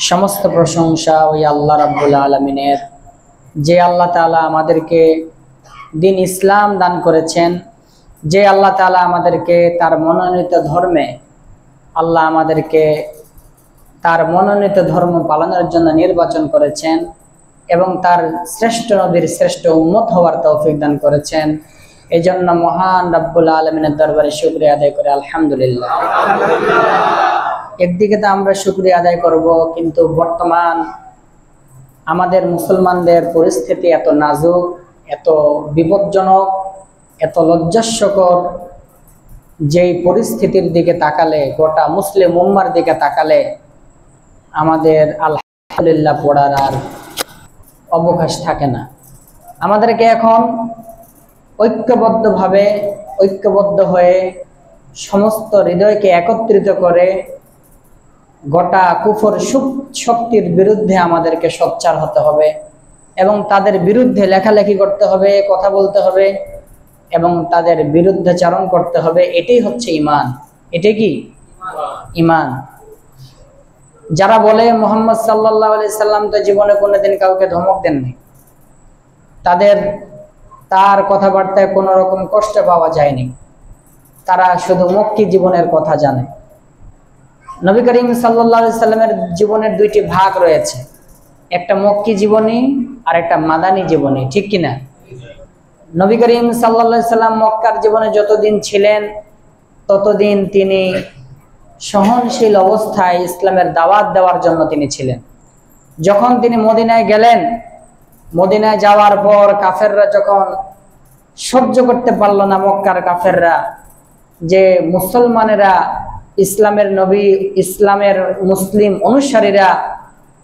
সমস্ত প্রশংসা ওই আল্লাহ রাব্বুল আলামিনের, যে আল্লাহ তাআলা আমাদেরকে দিন ইসলাম দান করেছেন, যে আল্লাহ তাআলা আমাদেরকে তার মনোনীত ধর্মে, আল্লাহ আমাদেরকে তার মনোনীত ধর্ম পালনের জন্য নির্বাচন করেছেন এবং তার শ্রেষ্ঠ নবীর শ্রেষ্ঠ উম্মত হওয়ার তৌফিক দান করেছেন। এই জন্য মহান রাব্বুল আলামিনের দরবারে শুকরিয়া আদায় করে আলহামদুলিল্লাহ। একদিকে তো আমরা শুকরিয়া আদায় করব, কিন্তু বর্তমান আমাদের মুসলমানদের পরিস্থিতি এত নাজুক, এত বিপজ্জনক, এত লজ্জাস্কর, যেই পরিস্থিতির দিকে তাকালে, গোটা মুসলিম উম্মার দিকে তাকালে আমাদের আলহামদুলিল্লাহ পড়ার আর অবকাশ থাকে না। আমাদেরকে এখন ঐক্যবদ্ধ হয়ে সমস্ত হৃদয়কে একত্রিত করে গোটা কুফর শক্তির বিরুদ্ধে আমাদেরকে সোচ্চার হতে হবে এবং তাদের বিরুদ্ধে লেখালেখি করতে হবে, কথা বলতে হবে এবং তাদের বিরুদ্ধে চারণ করতে হবে। এটাই হচ্ছে ঈমান। এটাই কি ঈমান? যারা বলে মুহাম্মদ সাল্লাল্লাহু আলাইহি সাল্লাম তো জীবনে কোনোদিন কাউকে ধমক দেননি, তার কথাবার্তায় কোনো রকম কষ্ট পাওয়া যায়নি, তারা শুধু মক্কি জীবনের কথা জানে। নবী করিম সাল্লাল্লাহু আলাইহি সাল্লামের জীবনের দুইটি ভাগ রয়েছে, একটা মক্কি জীবনী আর একটা মাদানী জীবনী, ঠিক কিনা? নবী করিম সাল্লাল্লাহু আলাইহি সাল্লাম মক্কার জীবনে যতদিন ছিলেন ততদিন তিনি সহনশীল অবস্থায় ইসলামের দাওয়াত দেওয়ার জন্য তিনি ছিলেন। যখন তিনি মদিনায় গেলেন, মদিনায় যাওয়ার পর কাফেররা যখন সহ্য করতে পারল না, মক্কার কাফেররা, যে মুসলমানেরা, ইসলামের নবী, ইসলামের মুসলিম অনুসারীরা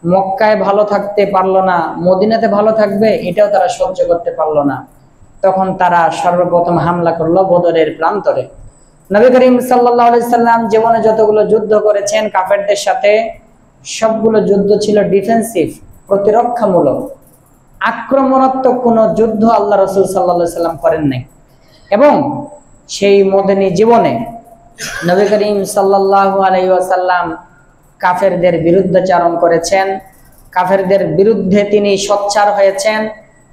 মক্কায় ভালো থাকতে পারলো না, মদিনাতে ভালো থাকবে, এটাও তারা সহ্য করতে পারলো না। তখন তারা সর্বপ্রথম হামলা করলো বদরের প্রান্তরে। নবী করিম সাল্লাল্লাহু আলাইহি সাল্লাম জীবনে যতগুলো যুদ্ধ করেছেন কাফেরদের সাথে, সবগুলো যুদ্ধ ছিল ডিফেন্সিভ, প্রতিরক্ষামূলক, আক্রমণাত্মক কোনো যুদ্ধ আল্লাহ রাসূল সাল্লাল্লাহু আলাইহি সাল্লাম করেন নাই। এবং সেই মদিনী জীবনে নবী করিম সাল্লাল্লাহু আলাইহি ওয়াসাল্লাম কাফেরদের বিরুদ্ধাচারণ করেছেন, কাফেরদের বিরুদ্ধে তিনি সোচ্চার হয়েছেন।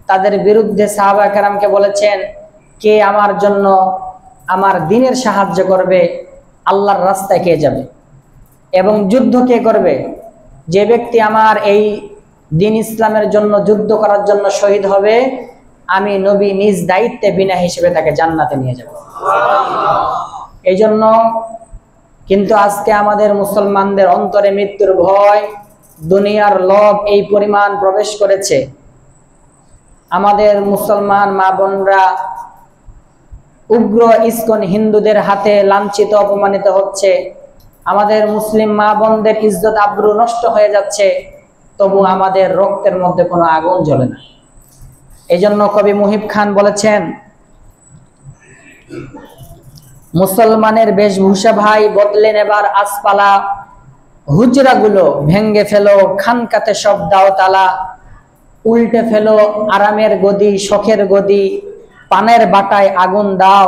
তাদের বিরুদ্ধে সাহাবা কেরামকে বলেছেন, কে আমার জন্য আমার দ্বীনের সাহায্য করবে, আল্লাহর রাস্তায় কে যাবে এবং যুদ্ধ কে করবে? যে ব্যক্তি আমার এই দ্বীন ইসলামের জন্য যুদ্ধ করার জন্য শহীদ হবে, আমি নবী নিজ দায়িত্বে বিনা হিসেবে তাকে জান্নাতে নিয়ে যাব। এই জন্য কিন্তু আজকে আমাদের মুসলমানদের অন্তরে মৃত্যুর ভয়, দুনিয়ার লোভ এই পরিমাণ প্রবেশ করেছে, আমাদের মুসলমান মা বোনরা উগ্র ইসকন হিন্দুদের হাতে লাঞ্ছিত, অপমানিত হচ্ছে। আমাদের মুসলিম মা বোনদের ইজ্জত আবরু নষ্ট হয়ে যাচ্ছে, তবু আমাদের রক্তের মধ্যে কোনো আগুন জ্বলে না। এই জন্য কবি মুহিব খান বলেছেন, মুসলমানের বেশভূষা ভাই বদলে নেবার আসপালা, হুজরাগুলো ভেঙ্গে ফেলো, খানকাতে সব দাও তালা, উল্টে ফেলো আরামের গদি, শখের গদি, পানের বাটায় আগুন দাও,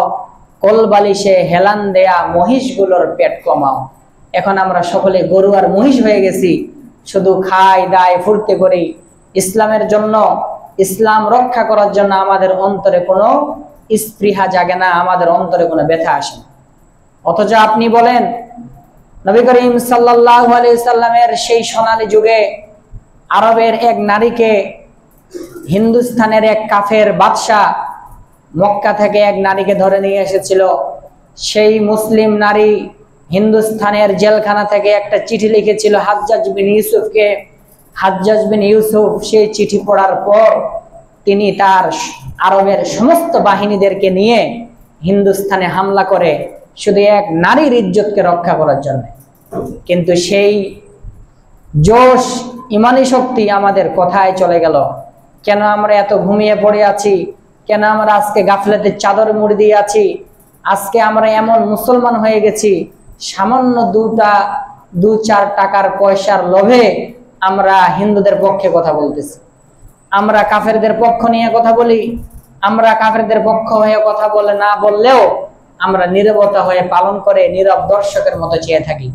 কোলবালিশে হেলান দেয়া মহিষগুলোর পেট কমাও। এখন আমরা সকলে গরু আর মহিষ হয়ে গেছি, শুধু খাই দায় ফুর্তি করি। ইসলামের জন্য, ইসলাম রক্ষা করার জন্য আমাদের অন্তরে কোনো স্পৃহা জাগে না, আমাদের অন্তরে কোনো ব্যথা আসে না। অথচ আপনি বলেন, নবী করিম সাল্লাল্লাহু আলাইহি সাল্লামের সেই সোনালী যুগে আরবের এক নারীকে হিন্দুস্তানের এক কাফের বাদশা মক্কা থেকে এক নারীকে ধরে নিয়ে এসেছিল। সেই মুসলিম নারী হিন্দুস্তানের জেলখানা থেকে একটা চিঠি লিখেছিল হাজ্জাজ বিন ইউসুফকে। হাজ্জাজ বিন ইউসুফ সেই চিঠি পড়ার পর তিনি তার আরবের সমস্ত বাহিনীদেরকে নিয়ে হিন্দুস্তানে হামলা করে, শুধু এক নারীর ইজ্জতকে রক্ষা করার জন্য। কিন্তু সেই জোশ, ইমানি শক্তি আমাদের কোথায় চলে গেল? কেন আমরা এত ঘুমিয়ে পড়ে আছি? কেন আমরা আজকে গাফলেতের চাদর মুড়ি দিয়ে আছি? আজকে আমরা এমন মুসলমান হয়ে গেছি, সামান্য দু চার টাকার পয়সার লোভে আমরা হিন্দুদের পক্ষে কথা বলতেছি, আমরা কাফেরদের পক্ষ নিয়ে কথা বলি। আমরা কাফেরদের পক্ষ হয়ে কথা বলে না বললেও আমরা নীরবতা হয়ে পালন করে নীরব দর্শকের মতো চেয়ে থাকি।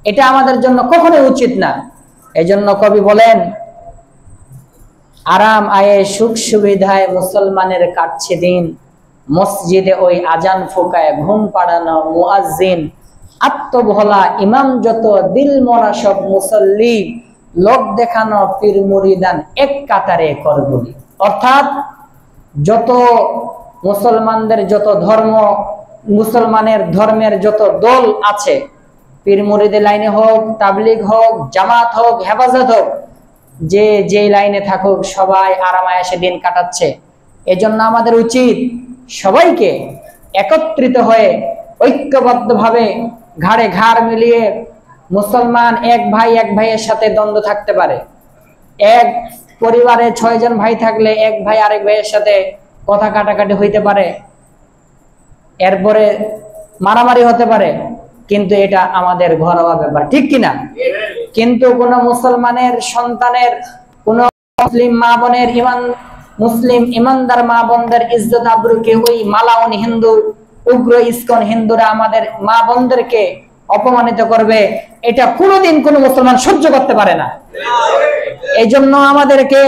এটা আমাদের জন্য কখনোই উচিত না। এজন্য কবি বলেন, আরাম আয়ে সুখ সুবিধায় মুসলমানের কাটছে দিন, মসজিদে ওই আজান ফোকায় ঘুম পাড়ানো মুয়াজ্জিন, আত্মভোলা ইমাম যত দিল মরা সব মুসল্লি, লোক দেখানো পীর মুরিদান এক কাতারে করগুলি। অর্থাৎ যত মুসলমানদের যত ধর্ম, মুসলমানের ধর্মের যত দল আছে, পীর মুরিদের লাইনে হোক, তাবলিগ হোক, জামাত হোক, হেফাজত হোক, যে যে লাইনে থাকুক সবাই আরামায় এসে দিন কাটাচ্ছে। এজন্য আমাদের উচিত সবাইকে একত্রিত হয়ে ঐক্যবদ্ধভাবে ঘাড়ে ঘাড় মিলিয়ে, মুসলমান এক ভাই এক ভাইয়ের সাথে দ্বন্দ্ব থাকতে পারে, এক পরিবারে 6 জন ভাই থাকলে এক ভাই আরেক ভাইয়ের সাথে কথা কাটাকাটি হইতে পারে, এরপরে মারামারি হতে পারে, কিন্তু এটা আমাদের ঘরোয়া ব্যাপার, ঠিক কিনা? কিন্তু কোন মুসলমানের সন্তানের, কোন মুসলিম মা বোনের মুসলিম ইমানদার মা বোনদের ইজ্জত আবরুকে ওই মালাউন হিন্দু, উগ্র ইসকন হিন্দুরা আমাদের মা বোনদেরকে অপমানিত করবে, এটা কোনোদিন কোন মুসলমান সহ্য করতে পারে না। এই জন্য আমাদেরকে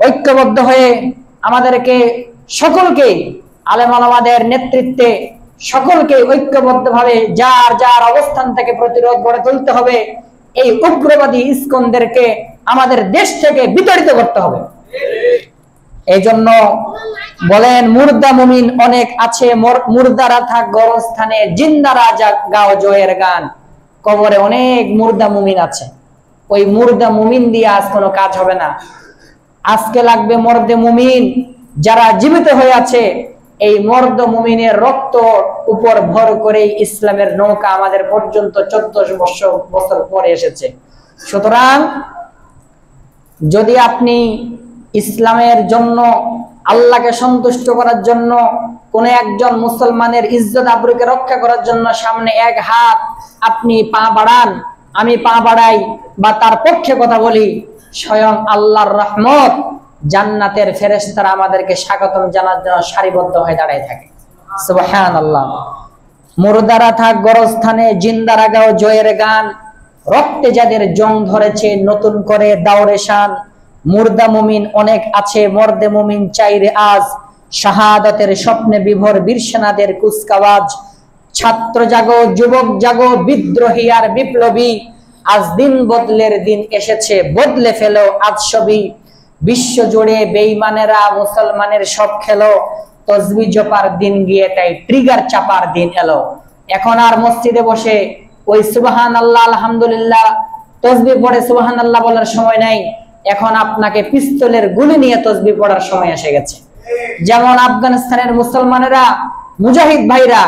ঐক্যবদ্ধ হয়ে, আমাদেরকে সকলকে আলেম ওলামাদের নেতৃত্বে সকলকে ঐক্যবদ্ধভাবে যার যার অবস্থান থেকে প্রতিরোধ গড়ে তুলতে হবে। এই উগ্রবাদী ইসকনদেরকে আমাদের দেশ থেকে বিতাড়িত করতে হবে। এই জন্য বলেন, মুর্দা মুমিন অনেক আছে, মুর্দারা থাক গরস্থানে, জিন্দারা গাও জয়ের গান। কবরে অনেক মুর্দা মুমিন আছে, ওই মুর্দা মুমিন দিয়ে আজ কোনো কাজ হবে না। আজকে লাগবে মর্দে মুমিন, যারা জীবিত হয়ে আছে। এই মর্দ মুমিনের রক্ত উপর ভর করে ইসলামের নৌকা আমাদের পর্যন্ত 1400 বছর পরে এসেছে। সুতরাং যদি আপনি ইসলামের জন্য, আল্লাহকে সন্তুষ্ট করার জন্য, কোন একজন মুসলমানের ইজ্জত আবরুকে রক্ষা করার জন্য সামনে এক হাত আপনি পা বাড়ান, আমি পা বাড়াই বা তার পক্ষে কথা বলি, স্বয়ং আল্লাহর রহমত, জান্নাতের ফেরেশতারা আমাদেরকে স্বাগতম জানার জন্য সারিবদ্ধ হয়ে দাঁড়ায় থাকে। সুবহানাল্লাহ। মুর্দারা থাক গরস্থানে, জিন্দারা গাও জয়ের গান। রক্তে যাদের জং ধরেছে নতুন করে দাওরে শান। মুর্দা মুমিন অনেক আছে, মর্দে মুমিন চাইরে আজ। শাহাদাতের স্বপ্নে বিভোর বীর সেনাদের কুচকাওয়াজ। ছাত্র জাগো, যুবক জাগো, বিদ্রোহী আর বিপ্লবী। আজ দিন বদলের দিন এসেছে, বদলে ফেলো আজ সবই। বিশ্ব জুড়ে বেঈমানেরা মুসলমানের সব খেলো। তসবিহ জপার দিন গিয়ে তাই ট্রিগার চাপার দিন এলো। এখন আর মসজিদে বসে ওই সুবহানাল্লাহ, আলহামদুলিল্লাহ তসবিহ পড়ে সুবহানাল্লাহ বলার সময় নাই। এখন আপনাকে পিস্তলের গুলি নিয়ে তসবিহ পড়ার সময় এসে গেছে। যেমন আফগানিস্তানের মুসলমানেরা, মুজাহিদ ভাইরা,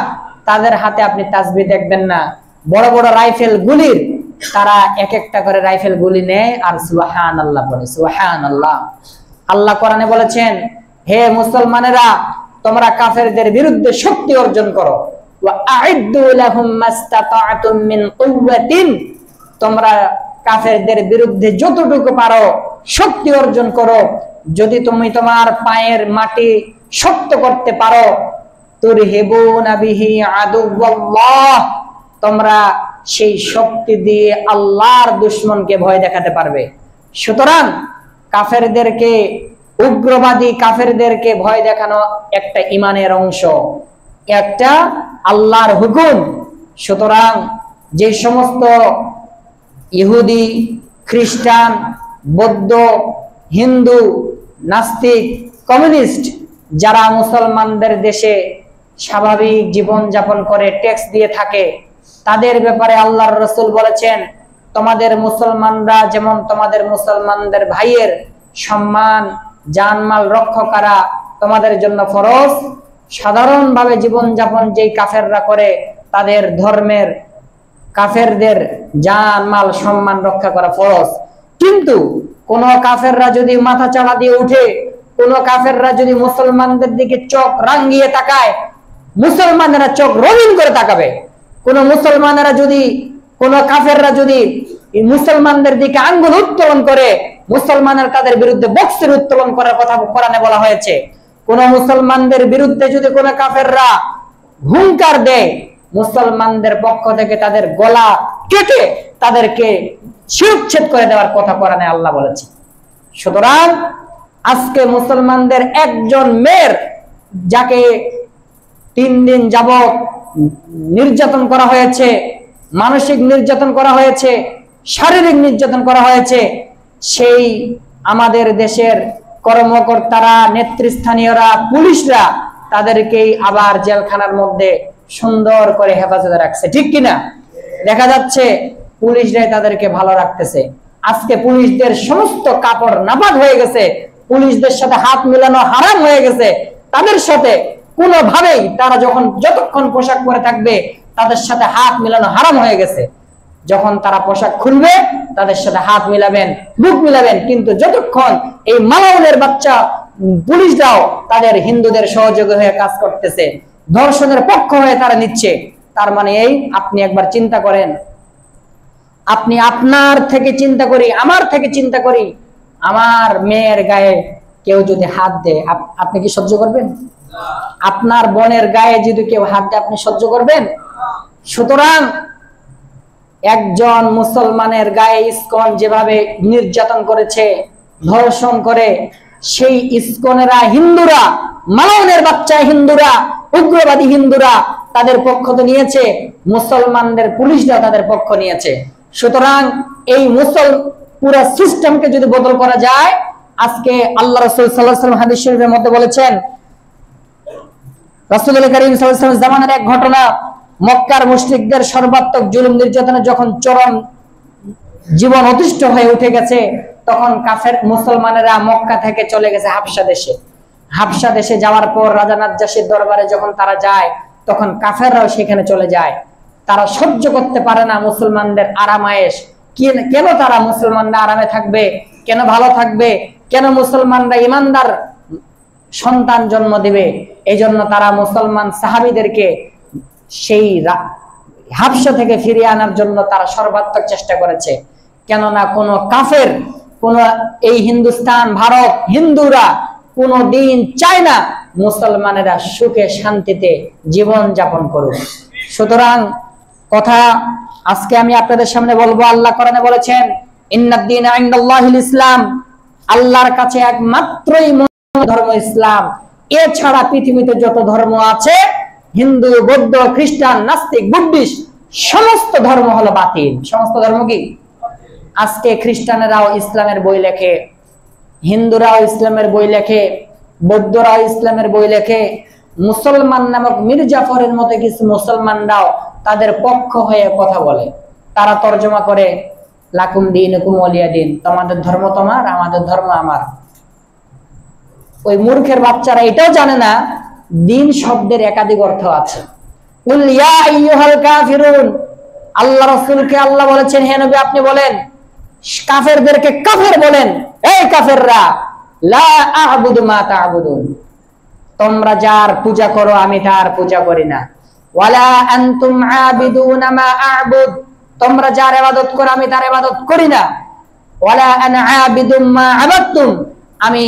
তাদের হাতে আপনি তাসবিহ দেখবেন না, বড় বড় রাইফেল গুলির, তারা এক একটা করে রাইফেল গুলি নেয় আর সুবহানাল্লাহ বলে। সুবহানাল্লাহ। আল্লাহ কোরআনে বলেছেন, হে মুসলমানেরা, তোমরা কাফেরদের বিরুদ্ধে শক্তি অর্জন করো। ওয়া আ'ইদ্দু লাহুম মাস্তাতা'তুম মিন কুওয়াতিন। তোমরা কাফেরদের বিরুদ্ধে যতটুকু পারো শক্তি অর্জন করো। যদি তুমি তোমার পায়ের মাটি শক্ত করতে পারো, তুরহিবুনা বিহি আদুওয়াল্লাহ, তোমরা সেই শক্তি দিয়ে আল্লাহর দুশমনকে ভয় দেখাতে পারবে। সুতরাং কাফেরদেরকে, উগ্রবাদী কাফেরদেরকে ভয় দেখানো একটা ঈমানের অংশ, একটা আল্লাহর হুকুম। সুতরাং যে সমস্ত ইহুদি, খ্রিস্টান, বৌদ্ধ, হিন্দু, নাস্তিক, কমিউনিস্ট যারা মুসলমানদের দেশে স্বাভাবিক জীবন যাপন করে ট্যাক্স দিয়ে থাকে, তাদের ব্যাপারে আল্লাহর রাসূল বলেছেন, তোমাদের মুসলমানরা যেমন তোমাদের মুসলমানদের ভাইয়ের সম্মান, জানমাল রক্ষা করা তোমাদের জন্য ফরজ। সাধারণভাবে জীবন যাপন যেই কাফেররা করে, তাদের ধর্মের কাফেরদের জানমাল সম্মান রক্ষা করা ফরজ। কিন্তু কোন কাফেররা যদি মাথা চাড়া দিয়ে উঠে, কোন কাফেররা যদি মুসলমানদের দিকে চোখ রাঙিয়ে তাকায়, মুসলমানেরা চোখ রঙিন করে তাকাবে। কোন মুসলমানেরা যদি, কোন কাফেররা যদি মুসলমানদের দিকে আঙ্গুল উত্তোলন করে, মুসলমানের তাদের বিরুদ্ধে বক্সের উত্তোলন করার কথা কোরআনে বলা হয়েছে। কোন মুসলমানদের বিরুদ্ধে যদি কোন কাফেররা হুঙ্কার দেয়, মুসলমানদের পক্ষ থেকে তাদের গলা কেটে তাদেরকে শিরচ্ছেদ করে দেওয়ার কথা কোরআনে আল্লাহ বলেছে। সুতরাং আজকে মুসলমানদের একজন মেয়ের যাকে 3 দিন যাবত নির্যাতন করা হয়েছে, মানসিক নির্যাতন করা হয়েছে, শারীরিক নির্যাতন করা হয়েছে, সেই আমাদের দেশের কর্মকর্তারা, নেতৃস্থানীয়রা, পুলিশরা তাদেরকেই আবার জেলখানার মধ্যে সুন্দর করে হেফাজতে রাখছে, ঠিক কিনা? দেখা যাচ্ছে পুলিশরাই তাদেরকে ভালো রাখতেছে। আজকে পুলিশদের সমস্ত কাপড় নাপাক হয়ে গেছে, পুলিশদের সাথে হাত মেলানো হারাম হয়ে গেছে। তাদের সাথে কোনোভাবেই তারা যতক্ষণ পোশাক পরে থাকবে তাদের সাথে হাত মেলানো হারাম হয়ে গেছে। যখন তারা পোশাক খুলবে তাদের সাথে হাত মিলাবেন, বুক মিলাবেন, কিন্তু যতক্ষণ এই মালাউনের বাচ্চা পুলিশরাও তাদের হিন্দুদের সহযোগী হয়ে কাজ করতেছে, ধর্ষণের পক্ষ হয়ে তারা নিচ্ছে, তার মানে এই আপনি একবার চিন্তা করেন, আপনি আপনার থেকে চিন্তা করি, আমার থেকে চিন্তা করি, আমার মেয়ের গায়ে কেউ যদি হাত দেয় আপনি কি সহ্য করবেন? আপনার বোনের গায়ে যদি কেউ হাত দেয় আপনি সহ্য করবেন? সুতরাং একজন মুসলমানের গায়ে ইসকন যেভাবে নির্যাতন করেছে, ধর্ষণ করে, সেই ইসকনেরা হিন্দুরা, মালাউনের বাচ্চা হিন্দুরা, উগ্রবাদী হিন্দুরা তাদের পক্ষ তো নিয়েছে, মুসলমানদের পুলিশরা তাদের পক্ষ নিয়েছে। সুতরাং এই পুরো সিস্টেমকে যদি বদল করা যায়, আজকে আল্লাহ রাসূল সাল্লাল্লাহু আলাইহি ওয়াসাল্লাম হাদিস শরীফের মধ্যে বলেছেন, রাসূলুল্লাহ কারীম সাল্লাল্লাহু আলাইহি ওয়াসাল্লাম জামানার এক ঘটনা, মক্কার মুশরিকদের সর্বাত্মক জুলুম নির্যাতনে যখন চরম জীবন অতিষ্ঠ হয়ে উঠে গেছে, তখন কাফের মুসলমানেরা মক্কা থেকে চলে গেছে হাবশা দেশে। হাবশা দেশে যাওয়ার পর রাজা নাজ্জাশীর দরবারে যখন তারা যায়, তখন কাফেররাও সেখানে চলে যায়। তারা সহ্য করতে পারে না মুসলমানদের আরামায়েশ। কেন তারা মুসলমানরা আরামে থাকবে, কেন ভালো থাকবে, কেন মুসলমানরা ইমানদার সন্তান জন্ম দিবে? এই জন্য তারা মুসলমান সাহাবীদেরকে সেই হাবশা থেকে ফিরিয়ে আনার জন্য তারা সর্বাত্মক চেষ্টা করেছে। কেননা কোন কাফের, কোন এই হিন্দুস্তান, ভারত, হিন্দুরা কোনো দিন চায় না মুসলমানেরা সুখে শান্তিতে জীবন যাপন করুক। সুতরাং কথা আজকে আমি আপনাদের সামনে বলবো, আল্লাহ কোরআনে বলেছেন, ইন্নাদ-দীনা ইনদাল্লাহিল ইসলাম, আল্লাহর কাছে একমাত্রই ধর্ম ইসলাম। এছাড়া পৃথিবীতে যত ধর্ম আছে, হিন্দু, বৌদ্ধ, খ্রিস্টান, নাস্তিক, বুদ্ধিস্ট, সমস্ত ধর্ম হলো বাতিল। সমস্ত ধর্ম কি? আজকে খ্রিস্টানেরাও ইসলামের বই লেখে, হিন্দুরাও ইসলামের বই লেখে, বৌদ্ধরাও ইসলামের বই লেখে, মুসলমান নামক মির্জাফরের মতো কিছু মুসলমানরাও তাদের পক্ষ হয়ে কথা বলে। তারা তর্জমা করে, লাকুম দীনুকুম ওয়ালিয়া দীন, তোমাদের ধর্ম তোমার, আমাদের ধর্ম আমার। ওই মূর্খের বাচ্চারা এটাও জানে না দিন শব্দের একাধিক অর্থ আছে। কুল ইয়া আইয়ুহাল কাফিরুন, আল্লাহ রাসূলকে আল্লাহ বলেছেন, হে নবী আপনি বলেন, কাফেরদেরকে কাফের বলেন, এই কাফেররা, লা আ'বুদু মা তা'বুদুন, তোমরা যার পূজা করো আমি তার পূজা করি না। ওয়ালা আনতুম আবিদুনা মা আ'বুদ, তোমরা যার ইবাদত করো আমি তার ইবাদত করি না। ওয়ালা আনা আবিদুম মা আবাদতুম, আমি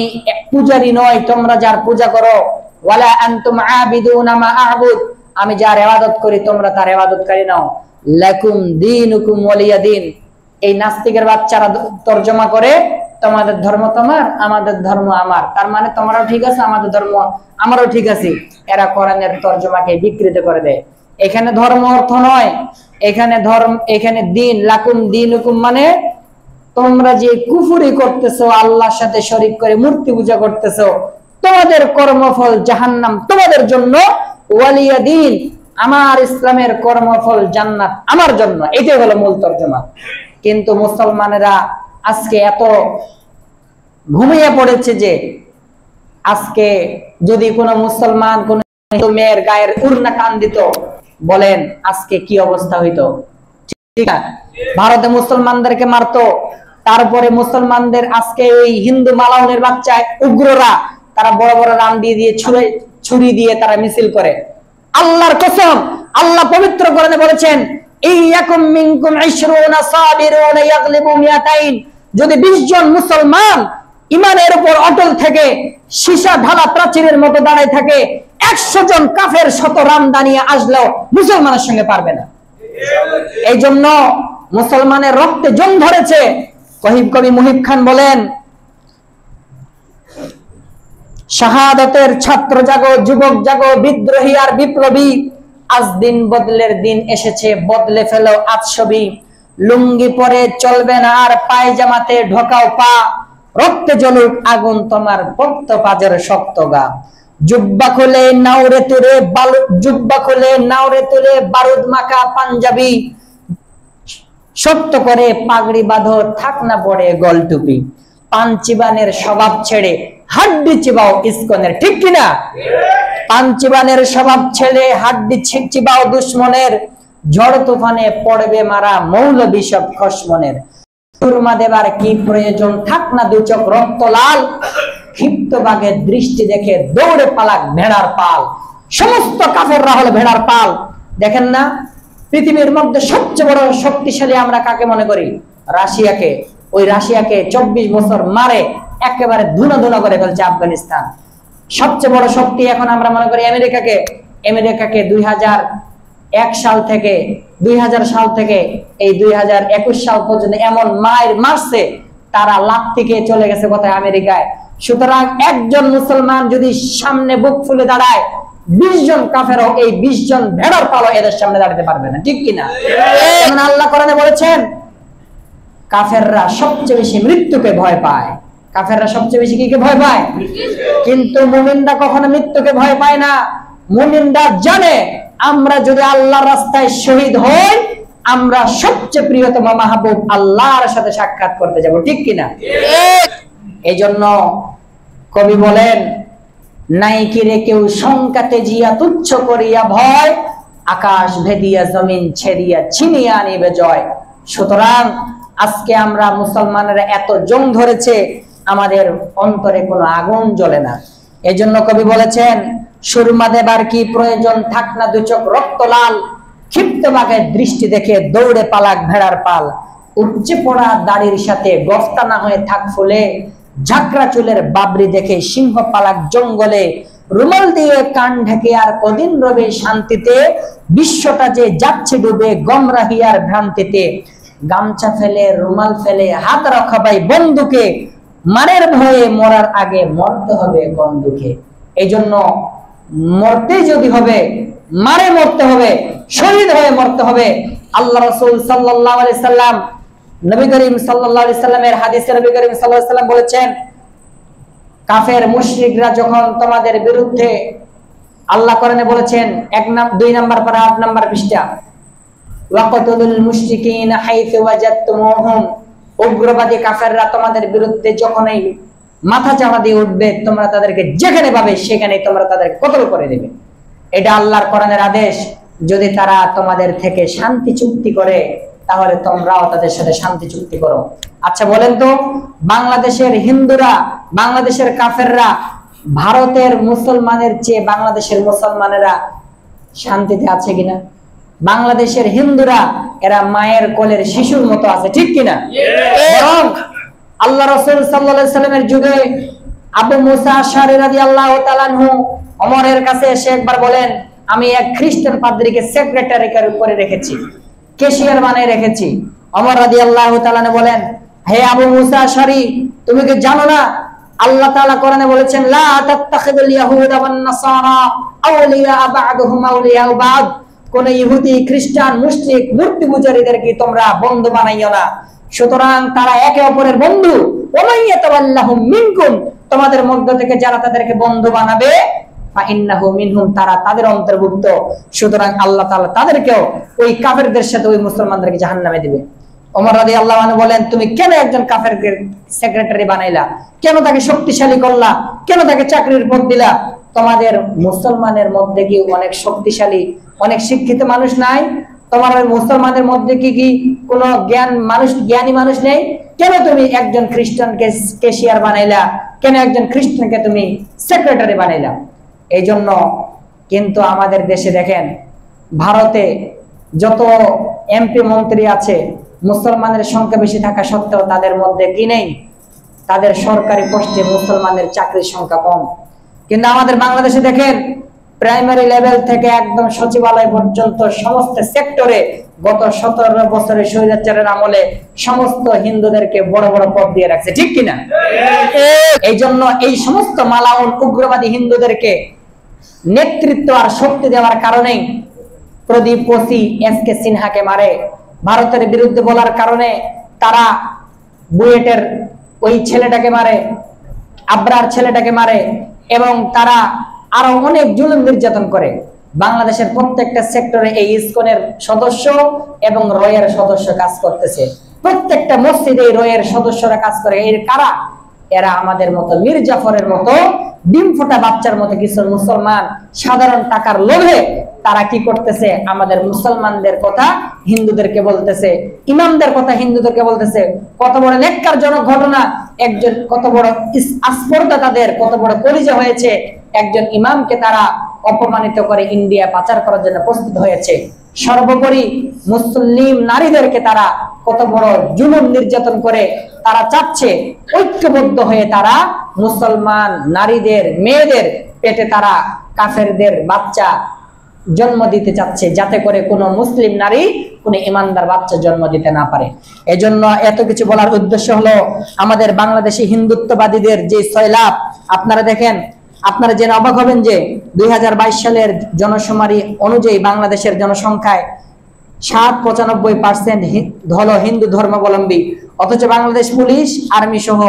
পূজারী নই, তোমরা যার পূজা করো। ওয়ালা আনতুম আবিদুনা মা আ'বুদ, আমি যার ইবাদত করি তোমরা তার ইবাদতকারী নও। লাকুম দীনুকুম ওয়ালিয়া দীন, এই নাস্তিকের বাচ্চারা তর্জমা করে, তোমাদের ধর্ম তোমার, আমাদের ধর্ম আমার। তার মানে তোমরাও ঠিক আছে, আমাদের ধর্ম আমারও ঠিক আছে। এরা কোরআনের তর্জমাকে বিকৃত করে দেয়। এখানে ধর্ম অর্থ নয়, এখানে ধর্ম, এখানে দিন, লাকুম দীনুকুম মানে তোমরা যে কুফরি করতেছো, আল্লাহর সাথে শরীক করে মূর্তি পূজা করতেছো, তোমাদের কর্মফল জাহান্নাম তোমাদের জন্য, ওয়ালিয়া দিন, আমার ইসলামের কর্মফল জান্নাত আমার জন্য। এটাই হলো মূল তর্জমা। কিন্তু মুসলমানেরা আজকে এত ঘুমিয়ে পড়েছে যে আজকে যদি কোনো মুসলমান কোন মেয়ের গায়ের উড়না টান দিত, বলেন আজকে কি অবস্থা হইতো? ঠিক না? ভারতে মুসলমানদেরকে মারতো, তারপরে মুসলমানদের আজকে ওই হিন্দু মালাউনের বাচ্চা উগ্ররা তারা বড় বড় রাম দিয়ে ছুরি দিয়ে তারা মিছিল করে। আল্লাহর কসম, আল্লাহ পবিত্র কোরআনে বলেছেন, ইয়াকুম মিনকুম 20 সাবিরুন ইয়াগলিবু মিয়াতাইন, যদি 20 জন মুসলমান ঈমানের উপর অটল থেকে সীসা ঢালা প্রাচীরের মতো দাঁড়ায় থাকে, 100 জন কাফের শত রাম দানিয়ে আসলেও মুসলমানের সঙ্গে পারবে না। এই জন্য মুসলমানের রক্তে জং ধরেছে। কবি মুহিব খান বলেন, শাহাদাতের ছাত্র জাগো, যুবক জাগো, বিদ্রোহী আর বিপ্লবী, আজ দিন বদলের দিন এসেছে, বদলে ফেলো আজ ছবি। লুঙ্গি পরে চলবে না আর, পায়জামাতে ঢোকাও পা, রক্তে জ্বলুক আগুন তোমার ভক্ত পাজের শক্ত গা। জুব্বা খুলে নাওরে তুলে জুব্বা খুলে নাওরে তুলে বারুদ মাখা পাঞ্জাবি, সত্য করে পাগড়ি বাঁধো, থাক না পড়ে গল টুপি। পান চিবানের স্বভাব ছেড়ে হাড্ডি চিবাও ইসকনের, ঠিক কিনা? পান চিবানের স্বভাব ছেড়ে হাড্ডি চিবাও দুশ্মনের, ঝড় তুফানে পড়বে মারা মৌলবী সব খসমনের। সুরমা দেবার কি প্রয়োজন, থাক না দু চোখ রক্ত লাল, ক্ষিপ্ত বাঘের দৃষ্টি দেখে দৌড়ে পালাক ভেড়ার পাল। সমস্ত কাফেররা হলো ভেড়ার পাল। দেখেন না, পৃথিবীর মধ্যে সবচেয়ে বড় শক্তিশালী আমরা কাকে মনে করি? রাশিয়াকে। ওই রাশিয়াকে 24 বছর মারে একেবারে ধুনা ধুনা করে ফেলছে আফগানিস্তান। সবচেয়ে বড় শক্তি এখন আমরা মনে করি আমেরিকাকে। আমেরিকাকে 2001 সাল থেকে 2000 সাল থেকে এই 2021 সাল পর্যন্ত এমন মায়ের মারছে, তারা লাভ থেকে চলে গেছে কোথায়? আমেরিকায়। সুতরাং একজন মুসলমান যদি সামনে বুক ফুলে দাঁড়ায়, 20 জন কাফেরও এই 20 জন ভেড়ার পালো এদের সামনে দাঁড়াতে পারবে না, ঠিক কিনা? আল্লাহ কোরআনে বলেছেন, কাফেররা সবচেয়ে বেশি মৃত্যুকে ভয় পায়। কাফেররা সবচেয়ে বেশি কিকে ভয় পায়? কিন্তু মুমিনরা কখনো মৃত্যুকে ভয় পায় না। মুমিনরা জানে, আমরা যদি আল্লাহর রাস্তায় শহীদ হই, আমরা সবচেয়ে প্রিয়তম মাহবুব আল্লাহর সাথে সাক্ষাৎ করতে যাব, ঠিক কিনা? এই জন্য কবি বলেন, নাই কিরে কেউ শঙ্কা তেজিয়া তুচ্ছ করিয়া ভয়, আকাশ ভেদিয়া জমিন ছেড়িয়া ছিনিয়া আনিবে জয়। সুতরাং আজকে আমরা মুসলমানেরা এত জং ধরেছে, আমাদের অন্তরে কোনো আগুন জ্বলে না। এই জন্য কবি বলেছেন, সুরমা দেবার কি প্রয়োজন, থাক না দু চোখ রক্ত লাল, ক্ষিপ্ত বাঘের দৃষ্টি দেখে দৌড়ে পালাক ভেড়ার পাল। উপচে পড়া দাড়ির সাথে গফতা না হয়ে থাক ফুলে, ঝাঁকড়া চুলের বাবরি দেখে সিংহ পালাক জঙ্গলে। রুমাল দিয়ে কান ঢেকে আর কদিন রবে শান্তিতে, বিশ্বটা যে যাচ্ছে ডুবে গমরাহি আর ভ্রান্তিতে। গামছা ফেলে রুমাল ফেলে হাত রাখা ভাই বন্দুকে, মারের ভয়ে মরার আগে মরতে হবে কোন দুঃখে। এই জন্য মরতে যদি হবে, মারে মরতে হবে, শহীদ হয়ে মরতে হবে। আল্লাহ রাসূল সাল্লাল্লাহু আলাইহি সাল্লাম, নবী করিম সাল্লাল্লাহু আলাইহি সাল্লামের হাদিসে নবী করিম সাল্লাল্লাহু আলাইহি সাল্লাম বলেছেন, কাফের মুশরিকরা যখন তোমাদের বিরুদ্ধে, আল্লাহ কোরআনে বলেছেন 2 নাম্বার পারা 8 নাম্বার পৃষ্ঠা, ওয়াকাতুল মুশরিকিন হাইতু ওয়াজাদতুমুহুম, উগ্রবাদী কাফেররা তোমাদের বিরুদ্ধে যখনই মাথা চাপা দিয়ে উঠবে, তোমরা তাদেরকে যেখানে পাবে সেখানে তোমরা তাদেরকে কতল করে দেবে। এটা আল্লাহর কোরআনের আদেশ। যদি তারা তোমাদের থেকে শান্তি চুক্তি করে, তাহলে তোমরাও তাদের সাথে শান্তি চুক্তি করো। আচ্ছা বলেন তো, বাংলাদেশের হিন্দুরা, বাংলাদেশের কাফেররা ভারতের মুসলমানের চেয়ে বাংলাদেশের মুসলমানেরা শান্তিতে আছে কিনা? বাংলাদেশের হিন্দুরা এরা মায়ের কোলের শিশুর মতো আছে, ঠিক কিনা? বরং আল্লাহ রাসূল সাল্লাল্লাহু আলাইহি সাল্লামের যুগে আবু মুসা আশআরী রাদিয়াল্লাহু তাআলা আনহু ওমরের কাছে এসে একবার বলেন, আমি এক খ্রিস্টান পাদ্রীকে সেক্রেটারি করে রেখেছি, ক্যাশিয়ার বানিয়ে রেখেছি। ওমর রাদিয়াল্লাহু তাআলা বলেন, হে আবু মুসা আশআরী, তুমি কি জানো না আল্লাহ তাআলা কোরআনে বলেছেন, লা তাত্তাখিদুল ইয়াহুদা ওয়ান নাসারা আউলিয়া বা'দুহুম আউলিয়া বা'দ, কোন ইহুদি খ্রিস্টান মুশরিক মূর্তি পূজারীদেরকে তোমরা বন্ধু বানাইও না। সুতরাং তারা একে অপরের বন্ধু। ওমাইয়াতাওয়াল্লাহুম মিনকুম, তোমাদের মধ্য থেকে যারা তাদেরকে বন্ধু বানাবে, ফাইন্নাহু মিনহুম, তারা তাদের অন্তর্ভুক্ত। সুতরাং আল্লাহ তাআলা তাদেরকেও, ওই কাফেরদের সাথে ওই মুসলমানদেরকে জাহান্নামে দিবে। ওমর রাদিয়াল্লাহু আনহু বলেন, তুমি কেন একজন কাফেরকে সেক্রেটারি বানাইলা? কেন তাকে শক্তিশালী করলা? কেন তাকে চাকরির পদ দিলা? তোমাদের মুসলমানের মধ্যে কি অনেক শক্তিশালী, অনেক শিক্ষিত মানুষ নাই? তোমার মুসলমানের মধ্যে কি কোনো জ্ঞানী মানুষ নেই? কেন তুমি একজন খ্রিস্টানকে ক্যাশিয়ার বানাইলা? কেন একজন খ্রিস্টানকে তুমি সেক্রেটারি বানাইলা? এই জন্য কিন্তু আমাদের দেশে দেখেন, ভারতে যত এমপি মন্ত্রী আছে, মুসলমানের সংখ্যা বেশি থাকা সত্ত্বেও তাদের মধ্যে কি নেই? তাদের সরকারি পোস্টে মুসলমানের চাকরির সংখ্যা কম। কিন্তু আমাদের বাংলাদেশে দেখেন, প্রাইমারি লেভেল থেকে একদম সচিবালয় পর্যন্ত সমস্ত সেক্টরে গত 17 বছরের স্বৈরাচারের আমলে সমস্ত হিন্দুদেরকে বড় বড় পদ দিয়ে রাখছে, ঠিক কিনা? এই জন্য এই সমস্ত মালাউন উগ্রবাদী হিন্দুদেরকে নেতৃত্ব আর শক্তি দেওয়ার কারণেই প্রদীপ ওসি এসকে সিনহাকে মারে, ভারতের বিরুদ্ধে বলার কারণে তারা বুয়েটের ওই ছেলেটাকে মারে, আবরার ছেলেটাকে মারে, এবং তারা আরো অনেক জুলুম নির্যাতন করে। বাংলাদেশের প্রত্যেকটা সেক্টরে এই ইসকনের সদস্য এবং রয়ের সদস্য কাজ করতেছে। প্রত্যেকটা মসজিদে রয়ের সদস্যরা কাজ করে। এর কারা? এরা আমাদের মতো মীর জাফরের মতো ডিম ফোটা বাচ্চার মতো কিছু মুসলমান সাধারণ টাকার লোভে তারা কি করতেছে, আমাদের মুসলমানদের কথা হিন্দুদেরকে বলতেছে, ইমামদের কথা হিন্দুদেরকে বলতেছে। কত বড় নেককারজনক ঘটনা! একজন কত বড় আস্পর্ধা, তাদের কত বড় কলিজা হয়েছে, একজন ইমামকে তারা অপমানিত করে ইন্ডিয়া পাচার করার জন্য প্রস্তুত হয়েছে। সর্বোপরি মুসলিম নারীদেরকে তারা কত বড় জুলুম নির্যাতন করে। তারা চাচ্ছে ঐক্যবদ্ধ হয়ে তারা মুসলমান নারীদের, মেয়েদের পেটে তারা কাফেরদের বাচ্চা জন্ম দিতে চাচ্ছে, যাতে করে কোনো মুসলিম নারী কোনো ইমানদার বাচ্চা জন্ম দিতে না পারে। এজন্য এত কিছু বলার উদ্দেশ্য হলো, আমাদের বাংলাদেশি হিন্দুত্ববাদীদের যে সয়লাভ, আপনারা দেখেন, আপনারা জেনে অবাক হবেন যে 2022 সালের জনশুমারি অনুযায়ী বাংলাদেশের জনসংখ্যায় 95% হলো হিন্দু ধর্মাবলম্বী, অথচ বাংলাদেশ পুলিশ, আর্মি সহ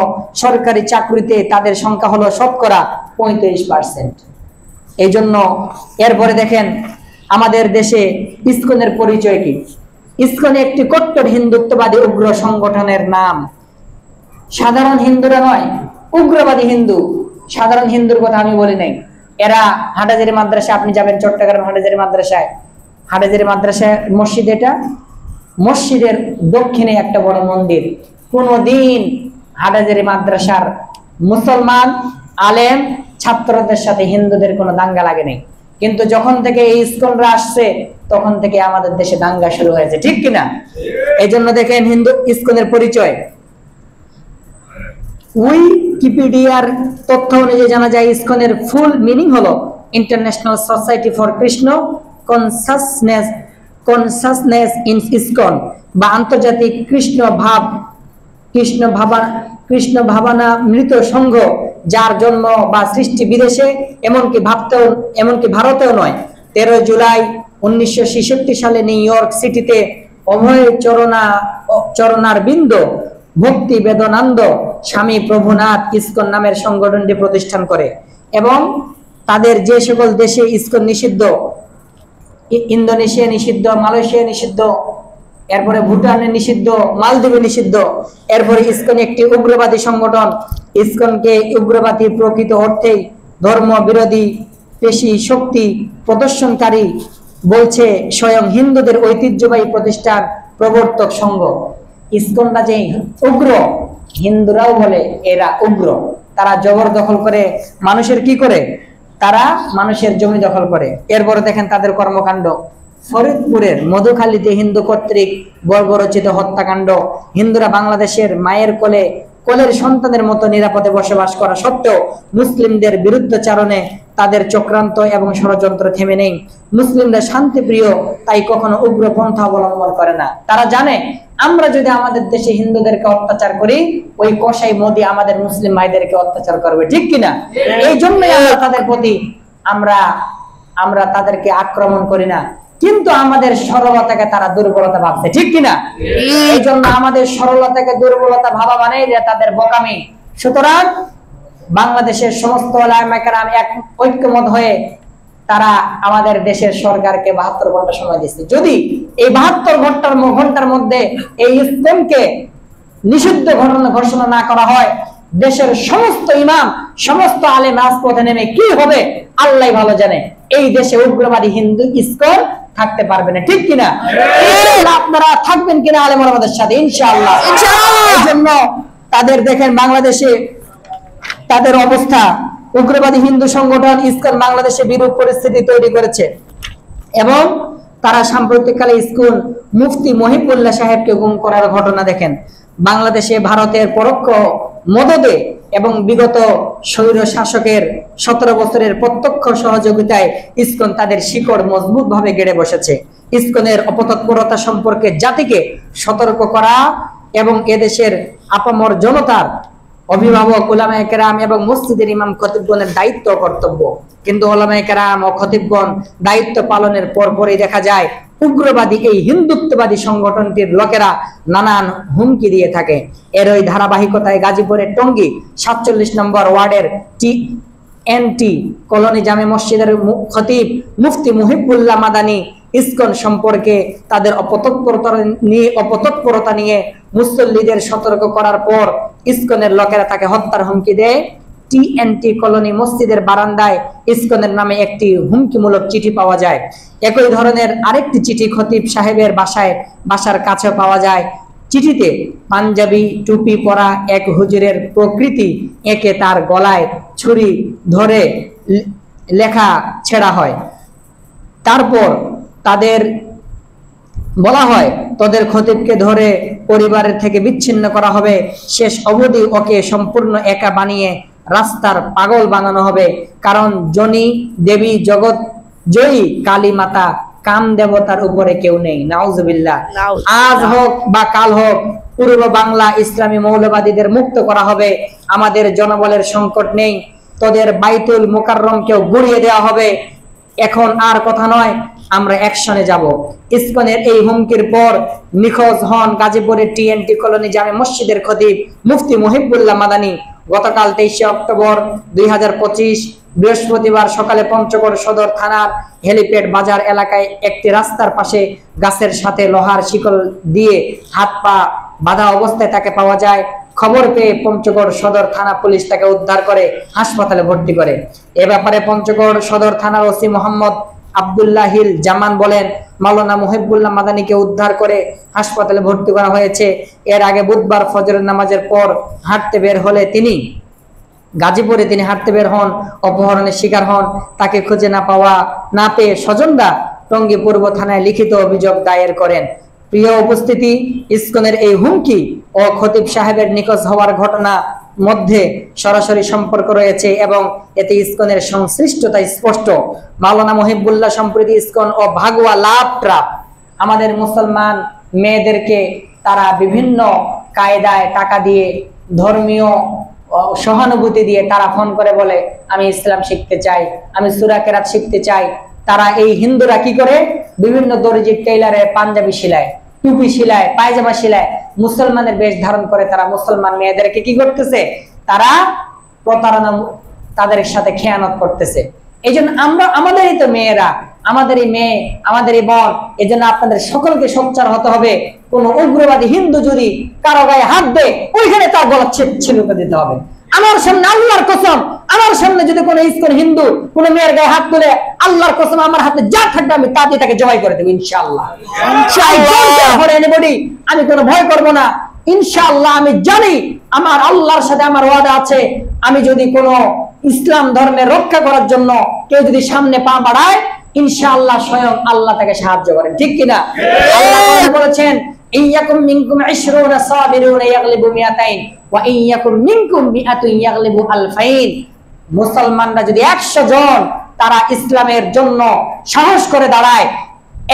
সরকারি চাকরিতে তাদের সংখ্যা হলো শতকরা 35%। এই জন্য এরপরে দেখেন আমাদের দেশে ইসকনের পরিচয় কি? ইসকন একটি কট্টর হিন্দুত্ববাদী উগ্র সংগঠনের নাম। সাধারণ হিন্দুরা নয়, উগ্রবাদী হিন্দু। সাধারণ হিন্দুর কথা আমি বলি নাই। এরা হাটাজারি মাদ্রাসা, আপনি যাবেন চট্টগ্রাম হাটাজারি মাদ্রাসায়, হাটাজারি মাদ্রাসায় মসজিদ, এটা মসজিদের দক্ষিণে একটা বড় মন্দির। কোনদিন হাটাজারি মাদ্রাসার মুসলমান আলেম ছাত্রদের সাথে হিন্দুদের কোনো দাঙ্গা লাগে নাই। কিন্তু যখন থেকে এই ইসকনরা আসছে তখন থেকে আমাদের দেশে দাঙ্গা শুরু হয়েছে, ঠিক কিনা? এই জন্য দেখেন হিন্দু ইসকনের পরিচয় উইকিপিডিয়ার তথ্য অনুযায়ী জানা যায় ইসকনের ফুল মিনিং হলো international society for Krishna consciousness in ISKCON, বা আন্তর্জাতিক কৃষ্ণ ভাবনা মৃত সংঘ, যার জন্ম বা সৃষ্টি বিদেশে, এমনকি ভারতেও নয়। 13 জুলাই 1966 সালে নিউ ইয়র্ক সিটিতে অভয় চরণার বিন্দ ভক্তি বেদনানন্দ স্বামী প্রভুনাথ ইসকন নামের সংগঠনটি প্রতিষ্ঠান করে, এবং তাদের যে সকল দেশে ইসকন নিষিদ্ধ, ইন্দোনেশিয়া নিষিদ্ধ, মালয়েশিয়া নিষিদ্ধ, এরপরে ভুটানে নিষিদ্ধ, মালদ্বীপে নিষিদ্ধ। এরপরে ইসকন একটি উগ্রবাদী সংগঠন। ইসকনকে উগ্রবাদী প্রকৃত অর্থেই ধর্ম বিরোধী পেশি শক্তি প্রদর্শনকারী বলছে স্বয়ং হিন্দুদের ঐতিহ্যবাহী প্রতিষ্ঠান প্রবর্তক সংঘ। ইসকনটা যে উগ্র, হিন্দুরাও বলে এরা উগ্র। তারা জবরদখল করে, মানুষের কি করে, তারা মানুষের জমি দখল করে। এরপরে দেখেন তাদের কর্মকাণ্ড। ফরিদপুরের মধুখালীতে হিন্দু কর্তৃক বর্বরচিত হত্যাকাণ্ড। হিন্দুরা বাংলাদেশের মায়ের কোলের সন্তানের মতো নিরাপদে বসবাস করা সত্ত্বেও মুসলিমদের বিরুদ্ধাচরণে তাদের চক্রান্ত এবং ষড়যন্ত্র থেমে নেই। মুসলিমরা শান্তিপ্রিয়, তাই কখনো উগ্র পন্থা অবলম্বন করে না। তারা জানে আমরা যদি আমাদের দেশে হিন্দুদেরকে অত্যাচার করি, ওই কসাই মোদি আমাদের মুসলিম ভাইদেরকে অত্যাচার করবে, ঠিক কিনা? এই জন্যই আমরা তাদের প্রতি আমরা তাদেরকে আক্রমণ করি না, কিন্তু আমাদের সরলতাকে তারা দুর্বলতা ভাবছে, ঠিক কিনা? এই জন্য আমাদের সরলতাকে দুর্বলতা ভাবা মানে তাদের বোকামি। সুতরাং বাংলাদেশের সমস্ত ওলামায়ে কেরাম এক ঐক্যমত হয়ে তারা আমাদের দেশের সরকারকে 72 ঘন্টা সময় দিচ্ছে। যদি এই 72 ঘন্টার মধ্যে এই ইসলামকে নিষিদ্ধ ঘোষণা না করা হয়, দেশের সমস্ত ইমাম, সমস্ত আলেম রাজপথে নেমে কি হবে আল্লাহ ভালো জানে। এই দেশে উগ্রবাদী হিন্দু ইসকন থাকতে পারবে না, ঠিক কিনা? আপনারা থাকবেন কিনা আলেম ওলামাদের সাথে? ইনশাআল্লাহ। এই জন্য তাদের দেখেন বাংলাদেশে তাদের অবস্থা, উগ্রবাদী হিন্দু সংগঠন ইসকন বাংলাদেশে বিরূপ পরিস্থিতি তৈরি করেছে, এবং তারা সাম্প্রতিককালে ইসকন মুফতি মহিবুল্লাহ সাহেবকে গুম করার ঘটনা দেখেন। বাংলাদেশে ভারতের পরোক্ষ মদদে এবং বিগত স্বৈর শাসকের 17 বছরের প্রত্যক্ষ সহযোগিতায় ইসকন তাদের শিকড় মজবুত ভাবে গেড়ে বসেছে। ইসকনের অপতৎপরতা সম্পর্কে জাতিকে সতর্ক করা এবং এদেশের আপামর জনতার অভিভাবক উলামায়ে কেরাম এবং মসজিদের ইমাম খতিবগণের দায়িত্ব কর্তব্য। কিন্তু উলামায়ে কেরাম ও খতিবগণ দায়িত্ব পালনের পরপরই দেখা যায় উগ্রবাদী এই হিন্দুত্ববাদী সংগঠনটির লোকেরা নানান হুমকি দিয়ে থাকে। এর ওই ধারাবাহিকতায় গাজীপুরের টঙ্গী 47 নম্বর ওয়ার্ডের TNT কলোনি জামে মসজিদের খতিব মুফতি মুহিবুল্লাহ মাদানী ইসকন সম্পর্কে তাদের অপতৎপরতা নিয়ে মুসল্লিদের সতর্ক করার পর ইসকনের লোকেরা তাকে হত্যার হুমকি দেয়। TNT কলোনি মসজিদের বারান্দায় ইসকনের নামে একটি হুমকিমূলক চিঠি পাওয়া যায়। একই ধরনের আরেকটি চিঠি খতিব সাহেবের বাসার কাছে পাওয়া যায়। চিঠিতে পাঞ্জাবি টুপি পরা এক হুজুরের প্রকৃতি একে তার গলায় ছুরি ধরে লেখা ছেড়া হয়। তারপর তাদের বলা হয় তোদের খতিবকে ধরে পরিবারের থেকে বিচ্ছিন্ন করা হবে, শেষ অবধি ওকে সম্পূর্ণ একা বানিয়ে রাস্তার পাগল বানানো হবে, কারণ জনি দেবী জগৎ জয়ী কালী মাতা কাম দেবতার উপরে কেউ নেই। নাউজুবিল্লাহ। আজ হোক বা কাল হোক পূর্ব বাংলা ইসলামী মৌলবাদীদের মুক্ত করা হবে। আমাদের জনবলের সংকট নেই, তোদের বাইতুল মুকাররমকেও গুড়িয়ে দেওয়া হবে। এখন আর কথা নয়, আমরা অ্যাকশনে যাব। ইসকনের এই হুমকির পর নিখোঁজ হন গাজীপুরের TNT কলোনি জামে মসজিদের খতিব মুফতি মুহিবুল্লাহ মাদানী। গতকাল 23 অক্টোবর 2025 বৃহস্পতিবার সকালে পঞ্চগড় সদর থানার হেলিপ্যাড বাজার এলাকায় একটি রাস্তার পাশে গাছের সাথে লোহার শিকল দিয়ে হাত পা বাঁধা অবস্থায় তাকে পাওয়া যায়। খবর পেয়ে পঞ্চগড় সদর থানা পুলিশ তাকে উদ্ধার করে হাসপাতালে ভর্তি করে। এ ব্যাপারে পঞ্চগড় সদর থানার ওসি মোহাম্মদ আব্দুল্লাহিল জামান বলেন, মাওলানা মুহিবুল্লাহ মাদানীকে উদ্ধার করে হাসপাতালে ভর্তি করা হয়েছে। এর আগে বুধবার ফজরের নামাজের পর হাঁটতে বের হলে গাজীপুরে তিনি হাঁটতে বের হন, অপহরণের শিকার হন। তাকে খুঁজে না পেয়ে স্বজনরা টঙ্গী পূর্ব থানায় লিখিত অভিযোগ দায়ের করেন। প্রিয় উপস্থিতি, ইসকনের এই হুমকি ও খতিব সাহেবের নিখোঁজ হওয়ার ঘটনা মধ্যে সরাসরি সম্পর্ক রয়েছে এবং এতে ইসকনের সংশ্লিষ্টতা স্পষ্ট। মাওলানা মুহিবুল্লাহ সম্প্রতি ইসকন ও ভাগোয়া লাভ ট্রাপ আমাদের মুসলমান মেয়েদেরকে তারা বিভিন্ন কায়দায় টাকা দিয়ে ধর্মীয় সহানুভূতি দিয়ে তারা ফোন করে বলে আমি ইসলাম শিখতে চাই, আমি সূরা কেরাত শিখতে চাই। তারা এই হিন্দুরা কি করে বিভিন্ন দর্জি টেইলারে পাঞ্জাবি সেলায়, টুপি সেলায়, পায়জামা সেলায়, মুসলমানের বেশ ধারণ করে তারা মুসলমান মেয়েদেরকে কি করতেছে, তারা প্রতারণা, তাদের সাথে খেয়ানত করতেছে। এই জন্য আমরা আমাদেরই তো মেয়েরা, আমাদেরই মেয়ে, আমাদেরই বোন, এই জন্য আপনাদের সকলকে সোচ্চার হতে হবে। কোন উগ্রবাদী হিন্দু যদি কারো গায়ে হাত দেয় ওইখানে তার গলা ছিলকে দিতে হবে। আমার সামনে আল্লাহর কসম, আমার সামনে যদি কোনো ইসকন হিন্দু কোন মেয়ের গায়ে হাত তুলে, আল্লাহর কসম আমার হাতে যা থাকবে আমি তা দিয়ে তাকে জবাই করে দেবো ইনশাআল্লাহ। আমি কোনো ভয় করব না ইনশাআল্লাহ। আমি জানি আমার আল্লাহর সাথে আমার ওয়াদা আছে, আমি যদি কোনো ইসলাম ধর্মের রক্ষা করার জন্য কেউ যদি সামনে পা বাড়ায় ইনশাআল্লাহ স্বয়ং আল্লাহ তাকে সাহায্য করেন, ঠিক কিনা? আল্লাহ বলেছেন ইয়াকুম মিনকুম 20 সাবিরুন ইয়াগলিবু মিয়াতাইন ওয়া ইয়াকুম মিনকুম মিআতুন ইয়াগলিবু আলফাইন। মুসলমানরা যদি 100 জন তারা ইসলামের জন্য সাহস করে দাঁড়ায়,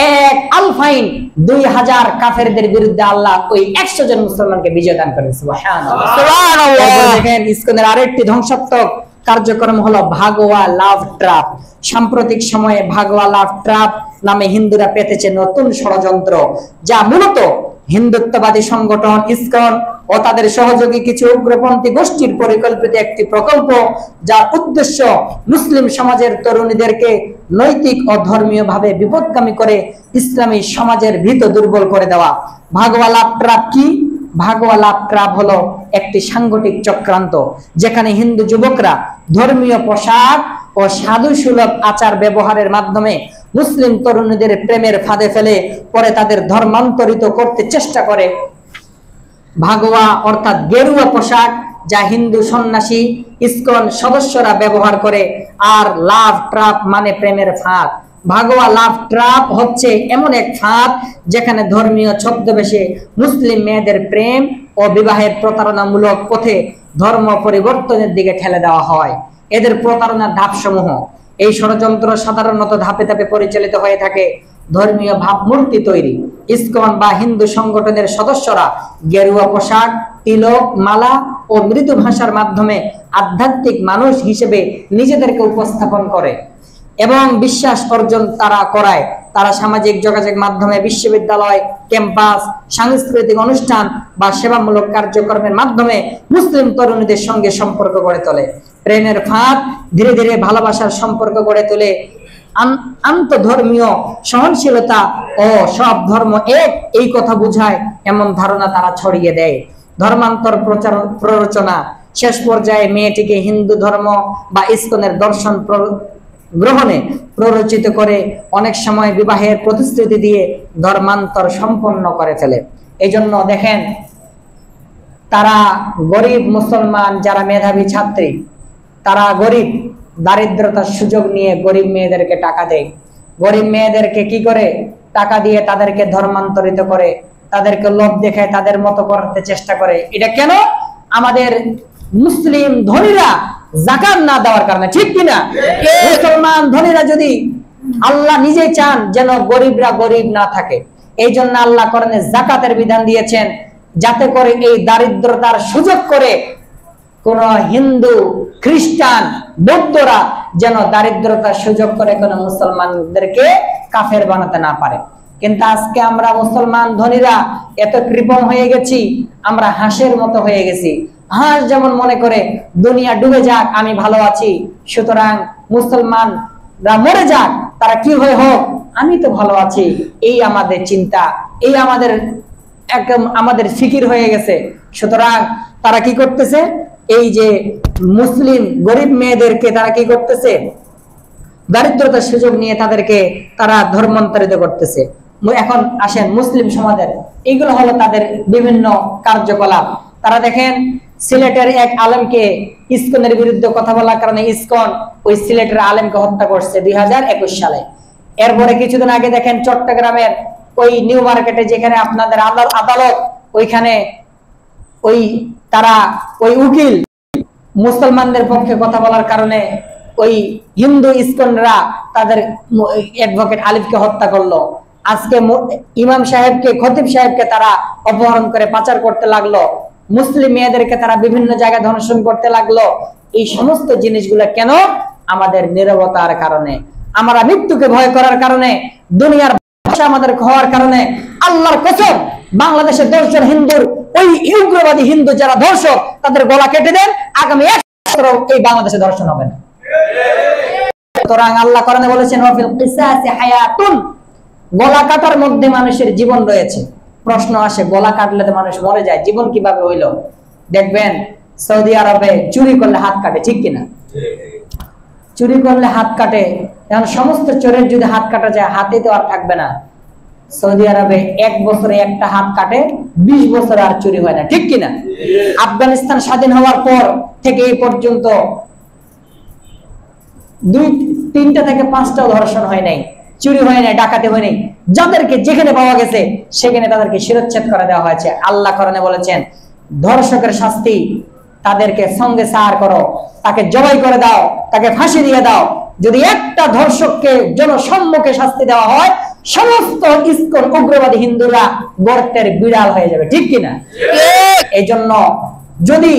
1 আলফাইন 2000 কাফেরদের বিরুদ্ধে আল্লাহ ওই 100 জন মুসলমানকে বিজয় দান করেন। সুবহানাল্লাহ, সুবহানাল্লাহ। দেখেন ইসকনের আরেকটি ধ্বংসাত্মক কার্যক্রম হলো ভাগোয়া লাভ ট্রাপ। সাম্প্রতিক সময়ে ভাগোয়া লাভ ট্রাপ নামে হিন্দুরা পেতেছে নতুন ষড়যন্ত্র, যা মূলত হিন্দুত্ববাদী সংগঠন ইসকন ও তাদের সহযোগী কিছু উগ্রপন্থী গোষ্ঠীর পরিকল্পিত একটি প্রকল্প, যার উদ্দেশ্য মুসলিম সমাজের তরুণীদেরকে নৈতিক ও ধর্মীয় ভাবে বিপদগামী করে ইসলামী সমাজের ভিত দুর্বল করে দেওয়া। ভাগোয়া লাভ ট্রাপ কি? ভাগোয়া লাভ ট্রাপ হলো একটি সাংগঠনিক চক্রান্ত যেখানে হিন্দু যুবকরা ধর্মীয় পোশাক ও সাধু সুলভ আচার ব্যবহারের মাধ্যমে মুসলিম তরুণীদের প্রেমের ফাঁদে ফেলে পরে তাদের ধর্মান্তরিত করতে চেষ্টা করে। ভাগোয়া অর্থাৎ গেরুয়া পোশাক, যা হিন্দু সন্ন্যাসী ইসকন সদস্যরা ব্যবহার করে, আর লাভ ট্রাপ মানে প্রেমের ফাঁদ। ভাগোয়া লাভ ট্রাপ হচ্ছে এমন এক ফাঁদ যেখানে ধর্মীয় ছদ্মবেশে মুসলিম মেয়েদের প্রেম ও বিবাহের প্রতারণামূলক পথে ধর্ম পরিবর্তনের দিকে ঠেলে দেওয়া হয়। এদের প্রতারণার ধাপসমূহ। এই ষড়যন্ত্র সাধারণত ধাপে ধাপে পরিচালিত হয়ে থাকে। ধর্মীয় ভাবমূর্তি তৈরি। ইসকন বা হিন্দু সংগঠনের সদস্যরা গেরুয়া পোশাক, তিলক, মালা ও মৃদু ভাষার মাধ্যমে আধ্যাত্মিক মানুষ হিসেবে নিজেদেরকে উপস্থাপন করে এবং বিশ্বাস অর্জন তারা করায়। তারা সামাজিক যোগাযোগ মাধ্যমে, বিশ্ববিদ্যালয়, ক্যাম্পাস, সাংস্কৃতিক অনুষ্ঠান বা সেবামূলক কার্যক্রমের মাধ্যমে মুসলিম তরুণীদের সঙ্গে সম্পর্ক গড়ে তোলে। প্রেমের ফাঁদ ধীরে ধীরে ভালোবাসার সম্পর্ক গড়ে তোলে। আন্তধর্মীয় সহনশীলতা ও সব ধর্ম এক, এই কথা বোঝায় এমন ধারণা তারা ছড়িয়ে দেয়। ধর্মান্তর প্ররোচনা। শেষ পর্যায়ে মেয়েটিকে হিন্দু ধর্ম বা ইসকনের দর্শন গ্রহণে প্ররোচিত করে, অনেক সময় বিবাহের প্রতিশ্রুতি দিয়ে ধর্মান্তর সম্পন্ন করে ফেলে। এই জন্য দেখেন, তারা গরিব মুসলমান যারা মেধাবী ছাত্রী, তারা গরিব, দারিদ্রতার সুযোগ নিয়ে গরিব মেয়েদেরকে টাকা দেয়। গরিব মেয়েদেরকে কি করে? টাকা দিয়ে তাদেরকে ধর্মান্তরিত করে, তাদেরকে লোভ দেখায়, তাদের মতো করতে চেষ্টা করে। এটা কেন? আমাদের মুসলিম ধনীরা যাকাত না দেওয়ার কারণে, ঠিক কিনা? মুসলমান ধনীরা যদি, আল্লাহ নিজে চান যেন গরিবরা গরিব না থাকে, এই জন্য আল্লাহ কোরআনে যাকাতের বিধান দিয়েছেন, যাতে করে এই দারিদ্রতার সুযোগ করে কোন হিন্দু, খ্রিস্টান, বৌদ্ধরা যেন দারিদ্রতার সুযোগ করে কোন মুসলমানদেরকে কাফের বানাতে না পারে। কিন্তু আজকে আমরা মুসলমান ধনীরা এত কৃপণ হয়ে গেছি, আমরা হাঁসের মতো হয়ে গেছি। হাঁস যেমন মনে করে দুনিয়া ডুবে যাক, আমি ভালো আছি, সুতরাং মুসলমানরা মরে যাক, তারা কি হয়ে হোক, আমি তো ভালো আছি, এই আমাদের চিন্তা, এই আমাদের একদম আমাদের ফিকির হয়ে গেছে। সুতরাং তারা কি করতেছে? এই যে মুসলিম গরিব মেয়েদেরকে তারা কি করতেছে? দারিদ্রতার সুযোগ নিয়ে তাদেরকে তারা ধর্মান্তরিত করতেছে। এখন আসেন মুসলিম সমাজের, এইগুলো হলো তাদের বিভিন্ন কার্যকলাপ। তারা দেখেন, সিলেটের এক আলেমকে ইসকনের বিরুদ্ধে কথা বলার কারণে ইসকন ওই সিলেটের আলেমকে হত্যা করছে 2021 সালে। এরপরে কিছুদিন আগে দেখেন চট্টগ্রামের ওই নিউ মার্কেটে, যেখানে আপনাদের আদালত, ওইখানে তারা ওই উকিল মুসলমানদের পক্ষে কথা বলার কারণে ওই হিন্দু ইসকনরা তাদের অ্যাডভোকেট আলিফকে হত্যা করলো। আজকে ইমাম সাহেবকে, খতিব সাহেবকে তারা অপহরণ করে পাচার করতে লাগলো। মুসলিম মেয়েদেরকে তারা বিভিন্ন জায়গায় ধর্ষণ করতে লাগলো। এই সমস্ত জিনিসগুলো কেন? আমাদের নীরবতার কারণে, আমরা মৃত্যুকে ভয় করার কারণে, দুনিয়ার ভাষা আমাদের হওয়ার কারণে। আল্লাহর কসম, বাংলাদেশে 10 জন হিন্দুর, ওই উগ্রবাদী হিন্দু যারা ধর্ষক, তাদের গলা কেটে দেন, আগামী 1 বছর এই বাংলাদেশে ধর্ষণ হবে না। সুতরাং আল্লাহ কোরআনে বলেছেন, ওয়াফিল কিসাসি হায়াতুন, গলা কাটার মধ্যে মানুষের জীবন রয়েছে। প্রশ্ন আসে, গলা কাটলে তো মানুষ মরে যায়, জীবন কিভাবে হইল? দেখবেন সৌদি আরবে চুরি করলে হাত কাটে, ঠিক কিনা? চুরি করলে হাত কাটে। এখন সমস্ত চোরের যদি হাত কাটা যায়, হাতে তো আর থাকবে না। সৌদি আরবে 1 বছরে একটা হাত কাটে, 20 বছরে আর চুরি হয় না, ঠিক কিনা? আফগানিস্তান স্বাধীন হওয়ার পর থেকে এই পর্যন্ত 2-3টা থেকে 5টাও ধর্ষণ হয় নাই, চুরি হয় নাই, ডাকাতি হয় নাই। যাদেরকে যেখানে পাওয়া গেছে সেখানে তাদেরকে শিরচ্ছেদ করে দেওয়া হয়েছে। আল্লাহ কোরআনে বলেছেন, ধর্ষকের শাস্তি, তাদেরকে সঙ্গে সার করো, তাকে জবাই করে দাও, তাকে ফাঁসি দিয়ে দাও। যদি একটা ধর্ষককে জনসম্মুখে শাস্তি দেওয়া হয়, সমস্ত ইসকন উগ্রবাদী হিন্দুরা গর্তের বিড়াল হয়ে যাবে, ঠিক কিনা? এই জন্য যদি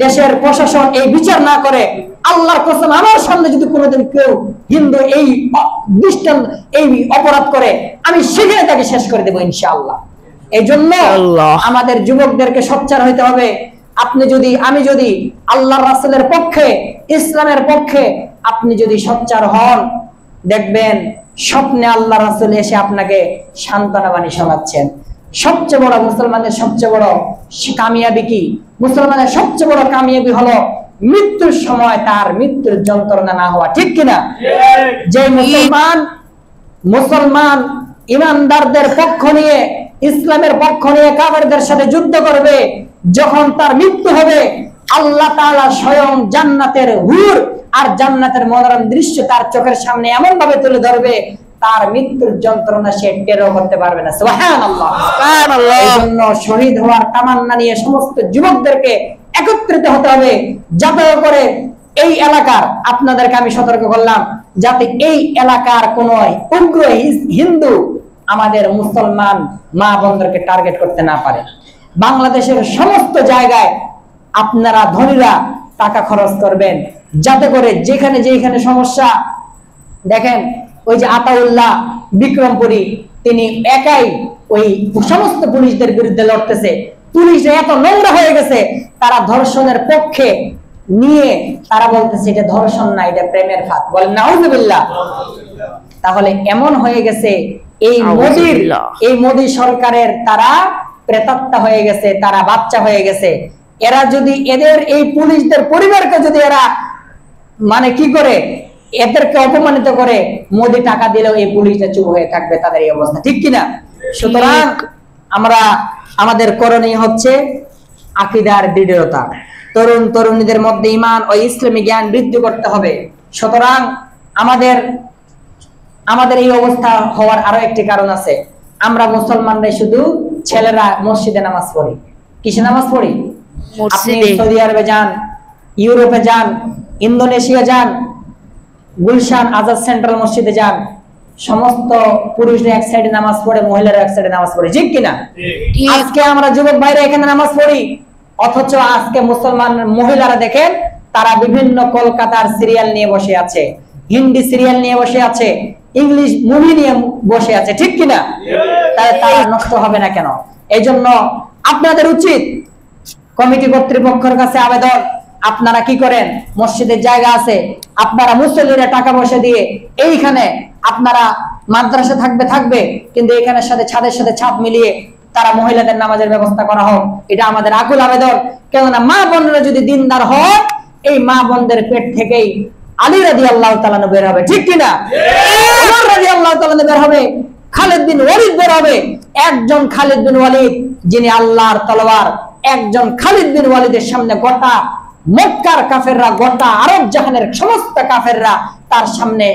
দেশের প্রশাসন এই বিচার না করে, আল্লাহর কসম, আমার সামনে যদি কোনোদিন কেউ হিন্দু এই দৃষ্টান্ত, এই অপরাধ করে, আমি সেখানে তাকে শেষ করে দেবো ইনশাআল্লাহ। এই জন্য আমাদের যুবকদেরকে সোচ্চার হইতে হবে। আপনি যদি, আমি যদি আল্লাহর রাসূলের পক্ষে, ইসলামের পক্ষে আপনি যদি সোচ্চার হন, দেখবেন স্বপ্নে আল্লাহ রাসূল এসে আপনাকে সান্ত্বনা বাণী শোনাচ্ছেন। সবচেয়ে বড়, মুসলমানদের সবচেয়ে বড় কামিয়াবি কি? মুসলমানের সবচেয়ে বড় কামিয়াবি হলো মৃত্যুর সময় তার মৃত্যুর যন্ত্রণা না হওয়া, ঠিক কিনা? যে মুসলমান ইমানদারদের পক্ষ নিয়ে, ইসলামের পক্ষ নিয়ে কাফেরদের সাথে যুদ্ধ করবে, যখন তার মৃত্যু হবে, আল্লাহ তাআলা স্বয়ং জান্নাতের হুর আর জান্নাতের মনোরম দৃশ্য তার চোখের সামনে এমন ভাবে তুলে ধরবে, তার মৃত্যুর যন্ত্রণা সে টেরও করতে পারবে না। সুবহানাল্লাহ, সুবহানাল্লাহ। এইজন্য শহীদ হওয়ার তামান্না নিয়ে সমস্ত যুবকদেরকে একত্রিত হতে হবে, যাতে করে এই এলাকার, আপনাদেরকে আমি সতর্ক করলাম, যাতে এই এলাকার কোন উগ্র হিন্দু আমাদের মুসলমান মা বোনদেরকে টার্গেট করতে না পারে। বাংলাদেশের সমস্ত জায়গায় আপনারা ধনীরা টাকা খরচ করবেন, যাতে করে যেখানে সমস্যা, দেখেন ওই যে আতাউল্লাহ বিক্রমপুরী, তিনি একাই ওই সমস্ত পুলিশদের বিরুদ্ধে লড়তেছে। পুলিশ এত নোংরা হয়ে গেছে, তারা ধর্ষণের পক্ষে নিয়ে তারা বলতেছে এটা ধর্ষণ না, এটা প্রেমের ফাঁদ। বলেন নাউজুবিল্লাহ। তাহলে এমন হয়ে গেছে এই মোদী সরকারের তারা প্রেতাত্মা হয়ে গেছে, তারা বাচ্চা হয়ে গেছে। এরা যদি এদের এই পুলিশদের পরিবারকে যদি এরা মানে কি করে এদেরকে অপমানিত করে, মোদি টাকা দিলেও এই পুলিশটা চুপ হয়ে থাকবে, তাদের এই অবস্থা, ঠিক কিনা? সুতরাং আমাদের করণীয় হচ্ছে আকীদার দৃঢ়তা, তরুণ তরুণীদের মধ্যে ঈমান ও ইসলামী জ্ঞান বৃদ্ধি করতে হবে। সুতরাং আমাদের এই অবস্থা হওয়ার আরো একটি কারণ আছে। আমরা মুসলমানরা শুধু ছেলেরা মসজিদে নামাজ পড়ি। কিসে নামাজ পড়ি? আপনি সৌদি আরবে যান, ইউরোপে যান, ইন্দোনেশিয়া যান, গুলশান আজাদ সেন্ট্রাল মসজিদে যান, সমস্ত পুরুষরা এক সাইডে নামাজ পড়ে, মহিলারা এক সাইডে নামাজ পড়ে, ঠিক কিনা? আজকে আমরা যুবক ভাইরা এখানে নামাজ পড়ি, অথচ আজকে মুসলমান মহিলারা দেখেন তারা বিভিন্ন কলকাতার সিরিয়াল নিয়ে বসে আছে, হিন্দি সিরিয়াল নিয়ে বসে আছে, ইংলিশ মুভি নিয়ে বসে আছে, ঠিক কিনা? তাহলে তারা নষ্ট হবে না কেন? এই জন্য আপনাদের উচিত কমিটি কর্তৃপক্ষের কাছে আবেদন, আপনারা কি করেন, মসজিদের জায়গা আছে, আপনারা মুসল্লিরা টাকা পয়সা দিয়ে এইখানে আপনারা মাদ্রাসা থাকবে, কিন্তু এখানের সাথে ছাদের সাথে ছাদ মিলিয়ে তারা মহিলাদের নামাজের ব্যবস্থা করা হোক। এটা আমাদের আকুল আবেদন। কেননা মা বোনরা যদি দিনদার হয়, এই মা বোনদের পেট থেকেই আলী রাদিয়াল্লাহু তাআলা বের হবে, ঠিক কিনা? ওমর রাদিয়াল্লাহু তাআলা বের হবে, খালিদ বিন ওয়ালিদ বের হবে। একজন খালিদ বিন ওয়ালিদ যিনি আল্লাহর তলোয়ার, একজন খালিদ বিন ওয়ালিদের সামনে গোটা মক্কার কাফেররা, গোটা আরব জাহানের সমস্ত কাফেররা তার সামনে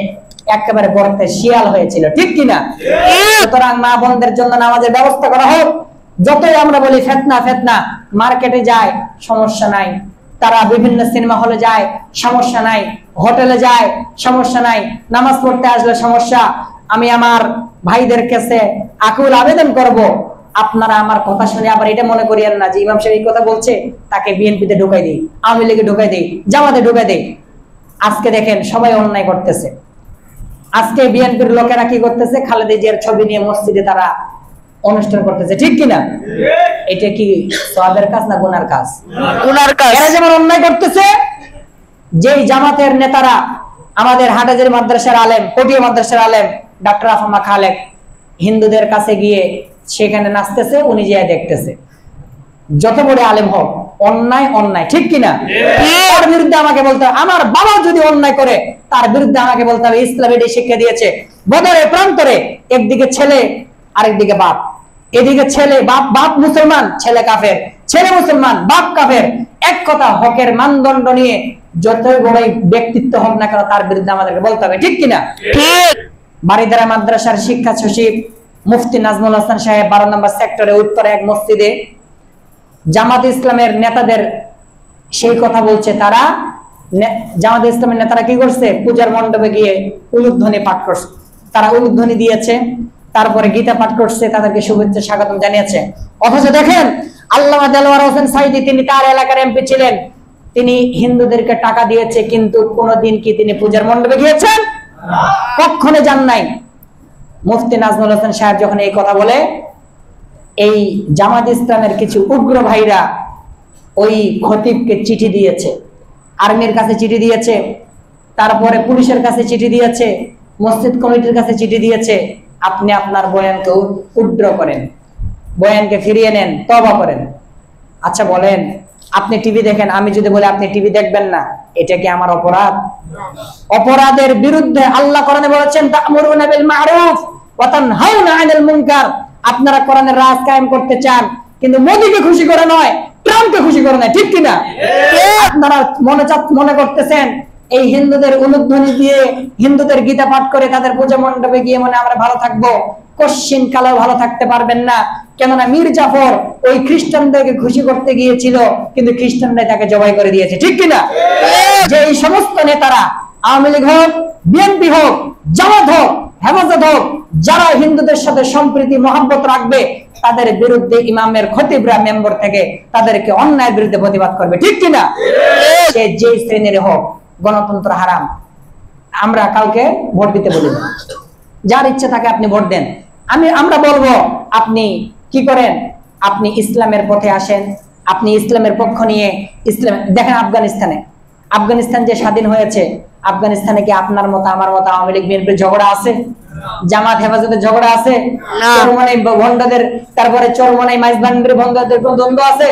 একেবারে বরতে শিয়াল হয়েছিল, ঠিক কিনা? সুতরাং মা বোনদের জন্য নামাজের ব্যবস্থা করা হোক। যতই আমরা বলি ফেতনা, মার্কেটে যায় সমস্যা নাই, তারা বিভিন্ন সিনেমা হলে যায় সমস্যা নাই, হোটেলে যায় সমস্যা নাই, নামাজ পড়তে আসলে সমস্যা। আমি আমার ভাইদের কাছে আকুল আবেদন করব, আপনারা আমার কথা শুনে আবার এটা মনে করিয়েন না যে ইমাম সাহেব এই কথা বলছে, তাকে বিএনপিতে ঢুকাই দিই, আওয়ামী লীগে ঢুকাই দিই, জামাতে ঢুকাই দিই। আজকে দেখেন সবাই অন্যায় করতেছে। আজকে বিএনপির লোকেরা কি করতেছে, খালেদা জিয়ার ছবি নিয়ে মসজিদে তারা অনুষ্ঠান করতেছে, ঠিক কিনা? এটা কি সওয়াবের কাজ না গুনার কাজ? গুনার কাজ। এরা যেমন অন্যায় করতেছে, যেই জামাতের নেতারা আমাদের হাটাজারি মাদ্রাসার আলেম, পটিয়া মাদ্রাসার আলেম ডক্টর আফামা খালেক হিন্দুদের কাছে গিয়ে সেখানে নাচতেছে, উনি যেয়ে দেখতেছে। যত বড় আলেম হোক, অন্যায়, ঠিক কিনা? তার বিরুদ্ধে আমাকে বলতে হবে। আমার বাবা যদি অন্যায় করে, তার বিরুদ্ধে আমাকে বলতে হবে। ইসলাম এটাই শিক্ষা দিয়েছে। বদরের প্রান্তরে একদিকে ছেলে, আরেকদিকে বাপ। এদিকে ছেলে, বাপ মুসলমান, ছেলে কাফের, ছেলে মুসলমান, বাপ কাফের। এক কথা, হকের মানদণ্ড নিয়ে যতই বড় ব্যক্তিত্ব হোক না কেন, তার বিরুদ্ধে আমাদেরকে বলতে হবে, ঠিক কিনা? ঠিক। বারিধারা মাদ্রাসার শিক্ষা সচিব মুফতি নাজমুল হাসান সাহেব 12 নম্বর সেক্টরে উত্তরে এক মসজিদে জামাত ইসলামের নেতাদের সেই কথা বলছে। তারা জামাত ইসলামের নেতারা কি করছে, পূজার মণ্ডপে গিয়ে উলুধ্বনি পাঠ করছে। তারা উলুধ্বনি দিয়েছে, তারপরে গীতা পাঠ করছে, তাদেরকে শুভেচ্ছা স্বাগতম জানিয়েছে। অথচ দেখেন আল্লামা দেলোয়ার হোসেন সাইদি, তিনি তার এলাকার এমপি ছিলেন, তিনি হিন্দুদেরকে টাকা দিয়েছে, কিন্তু কোনদিন কি তিনি পূজার মণ্ডপে গিয়েছেন? কখনো যান নাই। মুফতি নাজমুল হাসান সাহেব যখন এই কথা বলে, এই জামাত ইসলামের কিছু উগ্র ভাইরা ওই খতিবকে চিঠি দিয়েছে, আর্মির কাছে চিঠি দিয়েছে, তারপরে পুলিশের কাছে চিঠি দিয়েছে, মসজিদ কমিটির কাছে চিঠি দিয়েছে, আপনি আপনার বয়ানকে উইথড্র করেন, বয়ানকে ফিরিয়ে নেন, তওবা করেন। আচ্ছা বলেন, আপনি টিভি দেখেন, আমি যদি বলি আপনি টিভি দেখবেন না, এটা কি আমার অপরাধ? অপরাধের বিরুদ্ধে আল্লাহ কোরআনে বলেছেন, তা'মুরুনা বিল মা'রুফ ওয়া তানহাউনা আনিল মুনকার। আপনারা কোরআনের রাজ কায়েম করতে চান, কিন্তু মোদিকে খুশি করে নয়, ট্রাম্পকে খুশি করে নয়, ঠিক কিনা? আপনারা মনে করতেছেন এই হিন্দুদের উলুধ্বনি দিয়ে, হিন্দুদের গীতা পাঠ করে, তাদের পূজা মণ্ডপে গিয়ে মনে আমরা ভালো থাকবো। কোশ্চিন কালেও ভালো থাকতে পারবেন না। কেননা মীর জাফর ওই খ্রিস্টানদেরকে খুশি করতে গিয়েছিল, কিন্তু খ্রিস্টানরাই তাকে জবাই করে দিয়েছে, ঠিক কিনা? যে এই সমস্ত নেতারা, আওয়ামী লীগ হোক, বিএনপি হোক, জামাত হোক, হেফাজত হোক, যারা হিন্দুদের সাথে সম্প্রীতি মহব্বত রাখবে তাদের বিরুদ্ধে ইমামের খতিবরা মেম্বার থেকে তাদেরকে অন্যায়ের বিরুদ্ধে প্রতিবাদ করবে, ঠিক কিনা? সে যে শ্রেণীর হোক, গণতন্ত্র হারাম। আমরা কাউকে ভোট দিতে বলি না, যার ইচ্ছা থাকে আপনি ভোট দেন। আমরা বলবো আপনি কি করেন, আপনি ইসলামের পথে আসেন, আপনি ইসলামের পক্ষ নিয়ে ইসলাম দেখেন। আফগানিস্তান যে স্বাধীন হয়েছে, আফগানিস্তানে কি আপনার মতো আমার মতো আওয়ামী লীগ বিএনপির ঝগড়া আছে? জামাত হেফাজতের ঝগড়া আছে? চরমনাই ভণ্ডদের, তারপরে চরমনাই মাইজবান্ডির ভণ্ডদের কোন দ্বন্দ্ব আছে?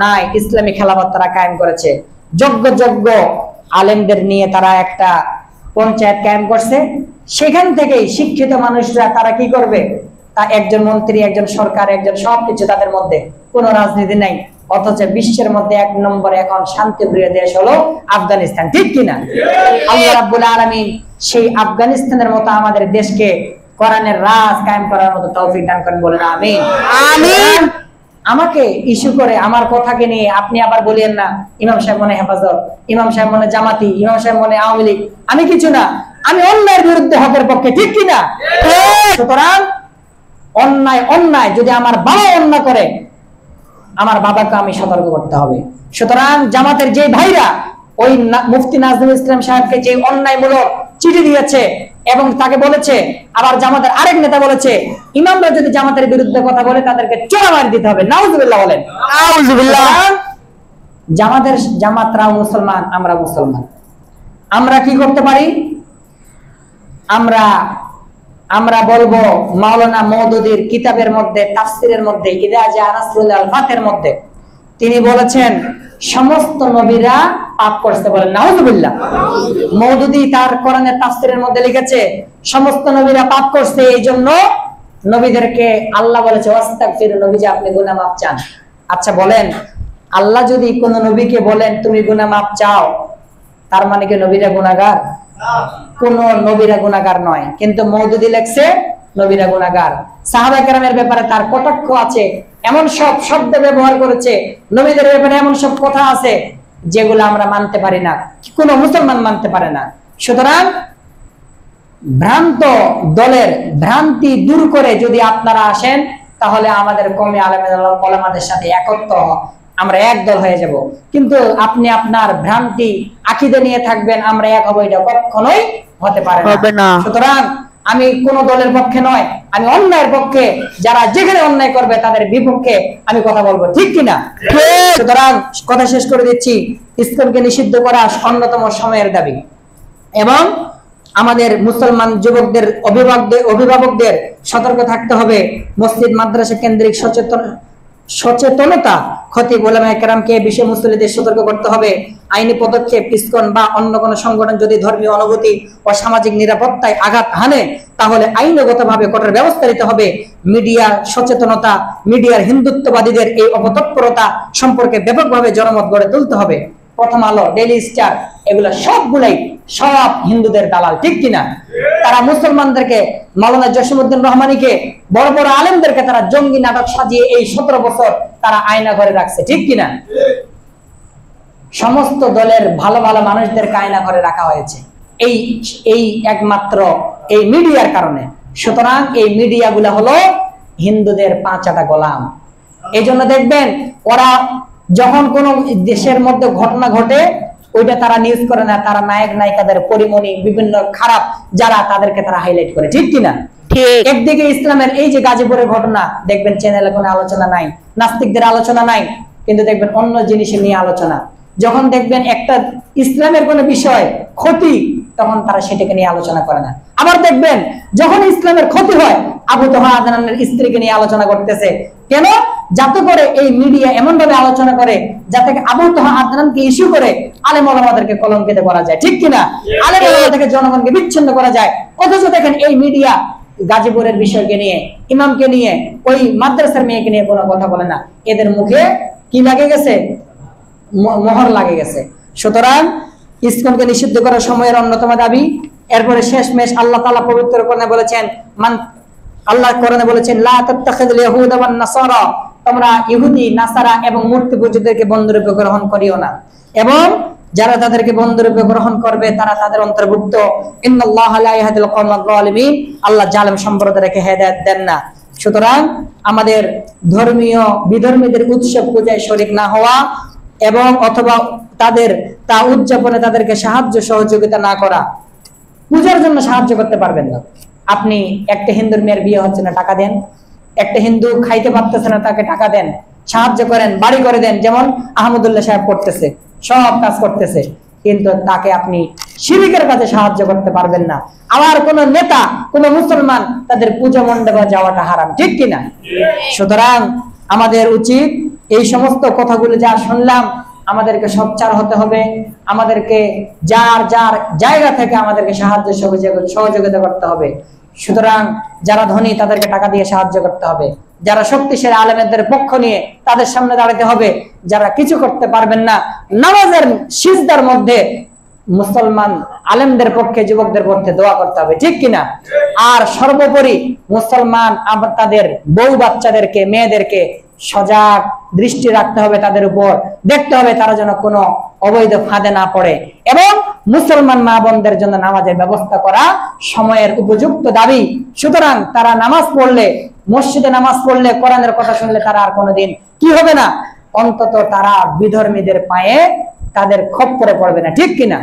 নাই। ইসলামী খেলাফত তারা কায়েম করেছে, যোগ্য আলেমদের নিয়ে তারা একটা পঞ্চায়েত কায়েম করছে। সেখান থেকেই শিক্ষিত মানুষরা তারা কি করবে, তা একজন মন্ত্রী, একজন সরকার, একজন সবকিছু, তাদের মধ্যে কোনো রাজনীতি নাই। অথচ বিশ্বের মধ্যে 1 নম্বরে এখন শান্তিপ্রিয় দেশ হলো আফগানিস্তান, ঠিক কিনা? আল্লাহ রাব্বুল আলামিন সেই আফগানিস্তানের মতো আমাদের দেশকে কোরআনের রাজ কায়েম করার মতো তৌফিক দান করেন, বলেন আমিন। আমিন। আমাকে ইস্যু করে আমার কথাকে নিয়ে আপনি আবার বলেন না ইমাম সাহেব মনে হেফাজত, ইমাম সাহেব মনে জামাতি, ইমাম সাহেব মনে আওয়ামী লীগ। আমি কিছু না, আমি অন্যায়ের বিরুদ্ধে হকের পক্ষে, ঠিক কিনা? সুতরাং অন্যায় যদি আমার বাবা অন্যায় করে, আমার বাবাকে আমি সতর্ক করতে হবে। সুতরাং জামাতের যে ভাইরা ওই মুফতি নাজমুল ইসলাম সাহেবকে যে অন্যায়মূলক চিঠি দিয়েছে এবং তাকে বলেছে, আবার জামাতের আরেক নেতা বলেছে ইমামরা যদি জামাতের বিরুদ্ধে কথা বলে তাদেরকে চোরা মার দিতে হবে, নাউজুবিল্লাহ বলেন। নাউজুবিল্লাহ। জামাতরাও মুসলমান, আমরা মুসলমান। আমরা কি করতে পারি? আমরা বলবো মাওলানা মওদুদীর কিতাবের মধ্যে, তাফসিরের মধ্যে, ইদা জা নাসরুল্লাহ আল-ফাতের মধ্যে তিনি বলেছেন সমস্ত নবীরা পাপ করতে, বলেন নাউজুবিল্লাহ। মওদুদী তার কোরআনের তাফসিরের মধ্যে লিখেছে সমস্ত নবীরা পাপ করছে, এইজন্য নবীদেরকে আল্লাহ বলেছে ওয়াস্তাগফিরু, নবীজি আপনি গুনাহ মাফ চান। আচ্ছা বলেন, আল্লাহ যদি কোন নবীকে বলেন তুমি গুনাহ মাফ চাও, তার মানে কি নবীরা গুনাহগার? কোন নবীরা গুনাহগার নয়, কিন্তু মওদুদী লেখছে নবীরা গুনাহগার। সাহাবা কেরামের ব্যাপারে তার কটাক্ষ আছে, এমন সব শব্দ ব্যবহার করেছে, নবীদের ব্যাপারে এমন সব কথা আছে যেগুলো আমরা মানতে পারি না, কোন মুসলমান মানতে পারে না। সুতরাং ভ্রান্ত দলের ভ্রান্তি দূর করে যদি আপনারা আসেন, তাহলে আমাদের কওমি ওলামাদের সাথে একত্র আমরা এক দল হয়ে যাব। কিন্তু আপনি আপনার ভ্রান্তি আকীদা নিয়ে থাকবেন, আমরা এক হব, এটা কখনোই হতে পারে না। সুতরাং আমি কোন দলের পক্ষে নয়, আমি অন্যায়ের পক্ষে। যারা যেখানে অন্যায় করবে তাদের বিপক্ষে আমি কথা বলবো, ঠিক কিনা? সুতরাং কথা শেষ করে দিচ্ছি, ইসলামকে নিষিদ্ধ করা অন্যতম সময়ের দাবি এবং আমাদের মুসলমান যুবকদের, অভিভাবকদের সতর্ক থাকতে হবে। মসজিদ মাদ্রাসা কেন্দ্রিক সচেতনতা, খতিব উলামায়ে কেরামকে বিষয়ে মুসলিমদের সতর্ক করতে হবে। আইনি পদক্ষেপ, ইসকন বা অন্য কোন সংগঠন যদি ধর্মীয় অনুভূতি ও সামাজিক নিরাপত্তায় আঘাত হানে, তাহলে আইনগতভাবে কঠোর ব্যবস্থা নিতে হবে। মিডিয়া সচেতনতা, মিডিয়ার হিন্দুত্ববাদীদের এই অপতৎপরতা সম্পর্কে ব্যাপকভাবে জনমত গড়ে তুলতে হবে। প্রথম আলো, ডেইলি স্টার, এগুলো সবগুলাই সব হিন্দুদের দালাল, ঠিক কিনা? তারা মুসলমানদেরকে, মাওলানা জসিমউদ্দিন রহমানীকে, বড় বড় আলেমদেরকে তারা জঙ্গি নাটক সাজিয়ে এই 17 বছর তারা আয়না ঘরে রাখছে, ঠিক কিনা? সমস্ত দলের ভালো ভালো মানুষদেরকে আয়না ঘরে রাখা হয়েছে এই একমাত্র এই মিডিয়ার কারণে। সুতরাং এই মিডিয়াগুলো হলো হিন্দুদের পাঁচাটা গোলাম। এই জন্য দেখবেন ওরা যখন কোন দেশের মধ্যে ঘটনা ঘটে, ওইটা তারা নিউজ করে না, তারা নায়ক নায়িকাদের, পরিমণি, বিভিন্ন খারাপ যারা, তাদেরকে তারা হাইলাইট করে, ঠিক কিনা? একদিকে ইসলামের এই যে গাজীপুরের ঘটনা, দেখবেন চ্যানেলে কোনো আলোচনা নাই, নাস্তিকদের আলোচনা নাই, কিন্তু দেখবেন অন্য জিনিসের নিয়ে আলোচনা। যখন দেখবেন একটা ইসলামের কোন বিষয় ক্ষতি, তখন তারা সেটাকে নিয়ে আলোচনা করে না। আবার দেখবেন যখন ইসলামের ক্ষতি হয়, আবু তোহা আদনানের স্ত্রীকে নিয়ে আলোচনা করতেছে। কেন? যাতে করে এই মিডিয়া এমন ভাবে আলোচনা করে যাতে আবু তোহা আদনানকে ইস্যু করে আলেম ওলামাদেরকে কলঙ্কিত করা যায়, ঠিক কিনা? আলেম ওলামা থেকে জনগণকে বিচ্ছিন্ন করা যায়। অথচ দেখেন এই মিডিয়া গাজীপুরের বিষয়কে নিয়ে, ইমামকে নিয়ে, ওই মাদ্রাসার মেয়েকে নিয়ে কোনো কথা বলে না। এদের মুখে কি লাগে গেছে? মোহর লাগে গেছে। সুতরাং ইসকনকে নিষিদ্ধ করার সময়ের অন্যতম দাবি। এরপরে শেষমেশ আল্লাহ তাআলা পবিত্র কোরআনে বলেছেন, আল্লাহ কোরআনে বলেছেন লা তাত্তাখিযুল ইয়াহুদা ওয়ান নাসারা, তোমরা ইহুদি, নাসারা এবং মূর্তি পূজকদেরকে বন্ধুরূপে গ্রহণ করিও না। এবং যারা তাদেরকে বন্ধুরূপে গ্রহণ করবে তারা তাদের অন্তর্ভুক্ত। ইন্নাল্লাহা লা ইয়াহদিল কওমাল যালিমিন, আল্লাহ জালেম সম্প্রদায়কে হেদায়েত দেন না। সুতরাং আমাদের ধর্মীয় বিধর্মীদের উৎসব পূজায় শরীক না হওয়া এবং অথবা তাদের তা উদযাপনে তাদেরকে সাহায্য সহযোগিতা না করা। পূজার জন্য সাহায্য করতে পারবেন না। আপনি একটা হিন্দুর মেয়ের বিয়ে হচ্ছে না, টাকা দেন। একটা হিন্দু খাইতে পারতেছে না, তাকে টাকা দেন, সাহায্য করেন, বাড়ি করে দেন, যেমন আহমদুল্লাহ সাহেব করতেছে, সব কাজ করতেছে, কিন্তু তাকে আপনি শিরকের কাছে সাহায্য করতে পারবেন না। আবার কোন নেতা, কোন মুসলমান তাদের পূজা মণ্ডপে যাওয়াটা হারাম, ঠিক কিনা? সুতরাং আমাদের উচিত এই সমস্ত কথাগুলো যা শুনলাম আমাদেরকে সোচ্চার হতে হবে। আমাদেরকে যার যার জায়গা থেকে আমাদেরকে সাহায্য সহযোগিতা করতে হবে। সুতরাং যারা ধনী তাদেরকে টাকা দিয়ে সাহায্য করতে হবে, যারা শক্তিশালী আলেমদের পক্ষ নিয়ে তাদের সামনে দাঁড়াতে হবে, যারা কিছু করতে পারবেন না নামাজের সিজদার মধ্যে মুসলমান আলেমদের পক্ষে, যুবকদের পক্ষে দোয়া করতে হবে, ঠিক কিনা? আর সর্বোপরি মুসলমান তাদের বউ বাচ্চাদেরকে, মেয়েদেরকে সজাগ দৃষ্টি রাখতে হবে, তাদের উপর দেখতে হবে তারা যেন কোনো অবৈধ ফাঁদে না পড়ে, এবং মুসলমান মা বোনদের জন্য নামাজের ব্যবস্থা করা সময়ের উপযুক্ত দাবি। সুতরাং তারা নামাজ পড়লে, মসজিদে নামাজ পড়লে, কোরআনের কথা শুনলে তারা আর কোনোদিন কি হবে না, অন্তত তারা বিধর্মীদের পায়ে তাদের খপ্পরে পড়বে না, ঠিক কিনা?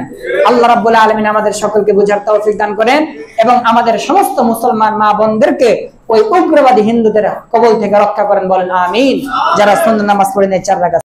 আল্লাহ রাব্বুল আলামিন আমাদের সকলকে বুঝার তৌফিক দান করেন এবং আমাদের সমস্ত মুসলমান মা বোনদেরকে ওই উগ্রবাদী হিন্দুদের কবল থেকে রক্ষা করেন, বলেন আমিন। যারা সুন্নাত নামাজ পড়ে নেয় 4 রাকাত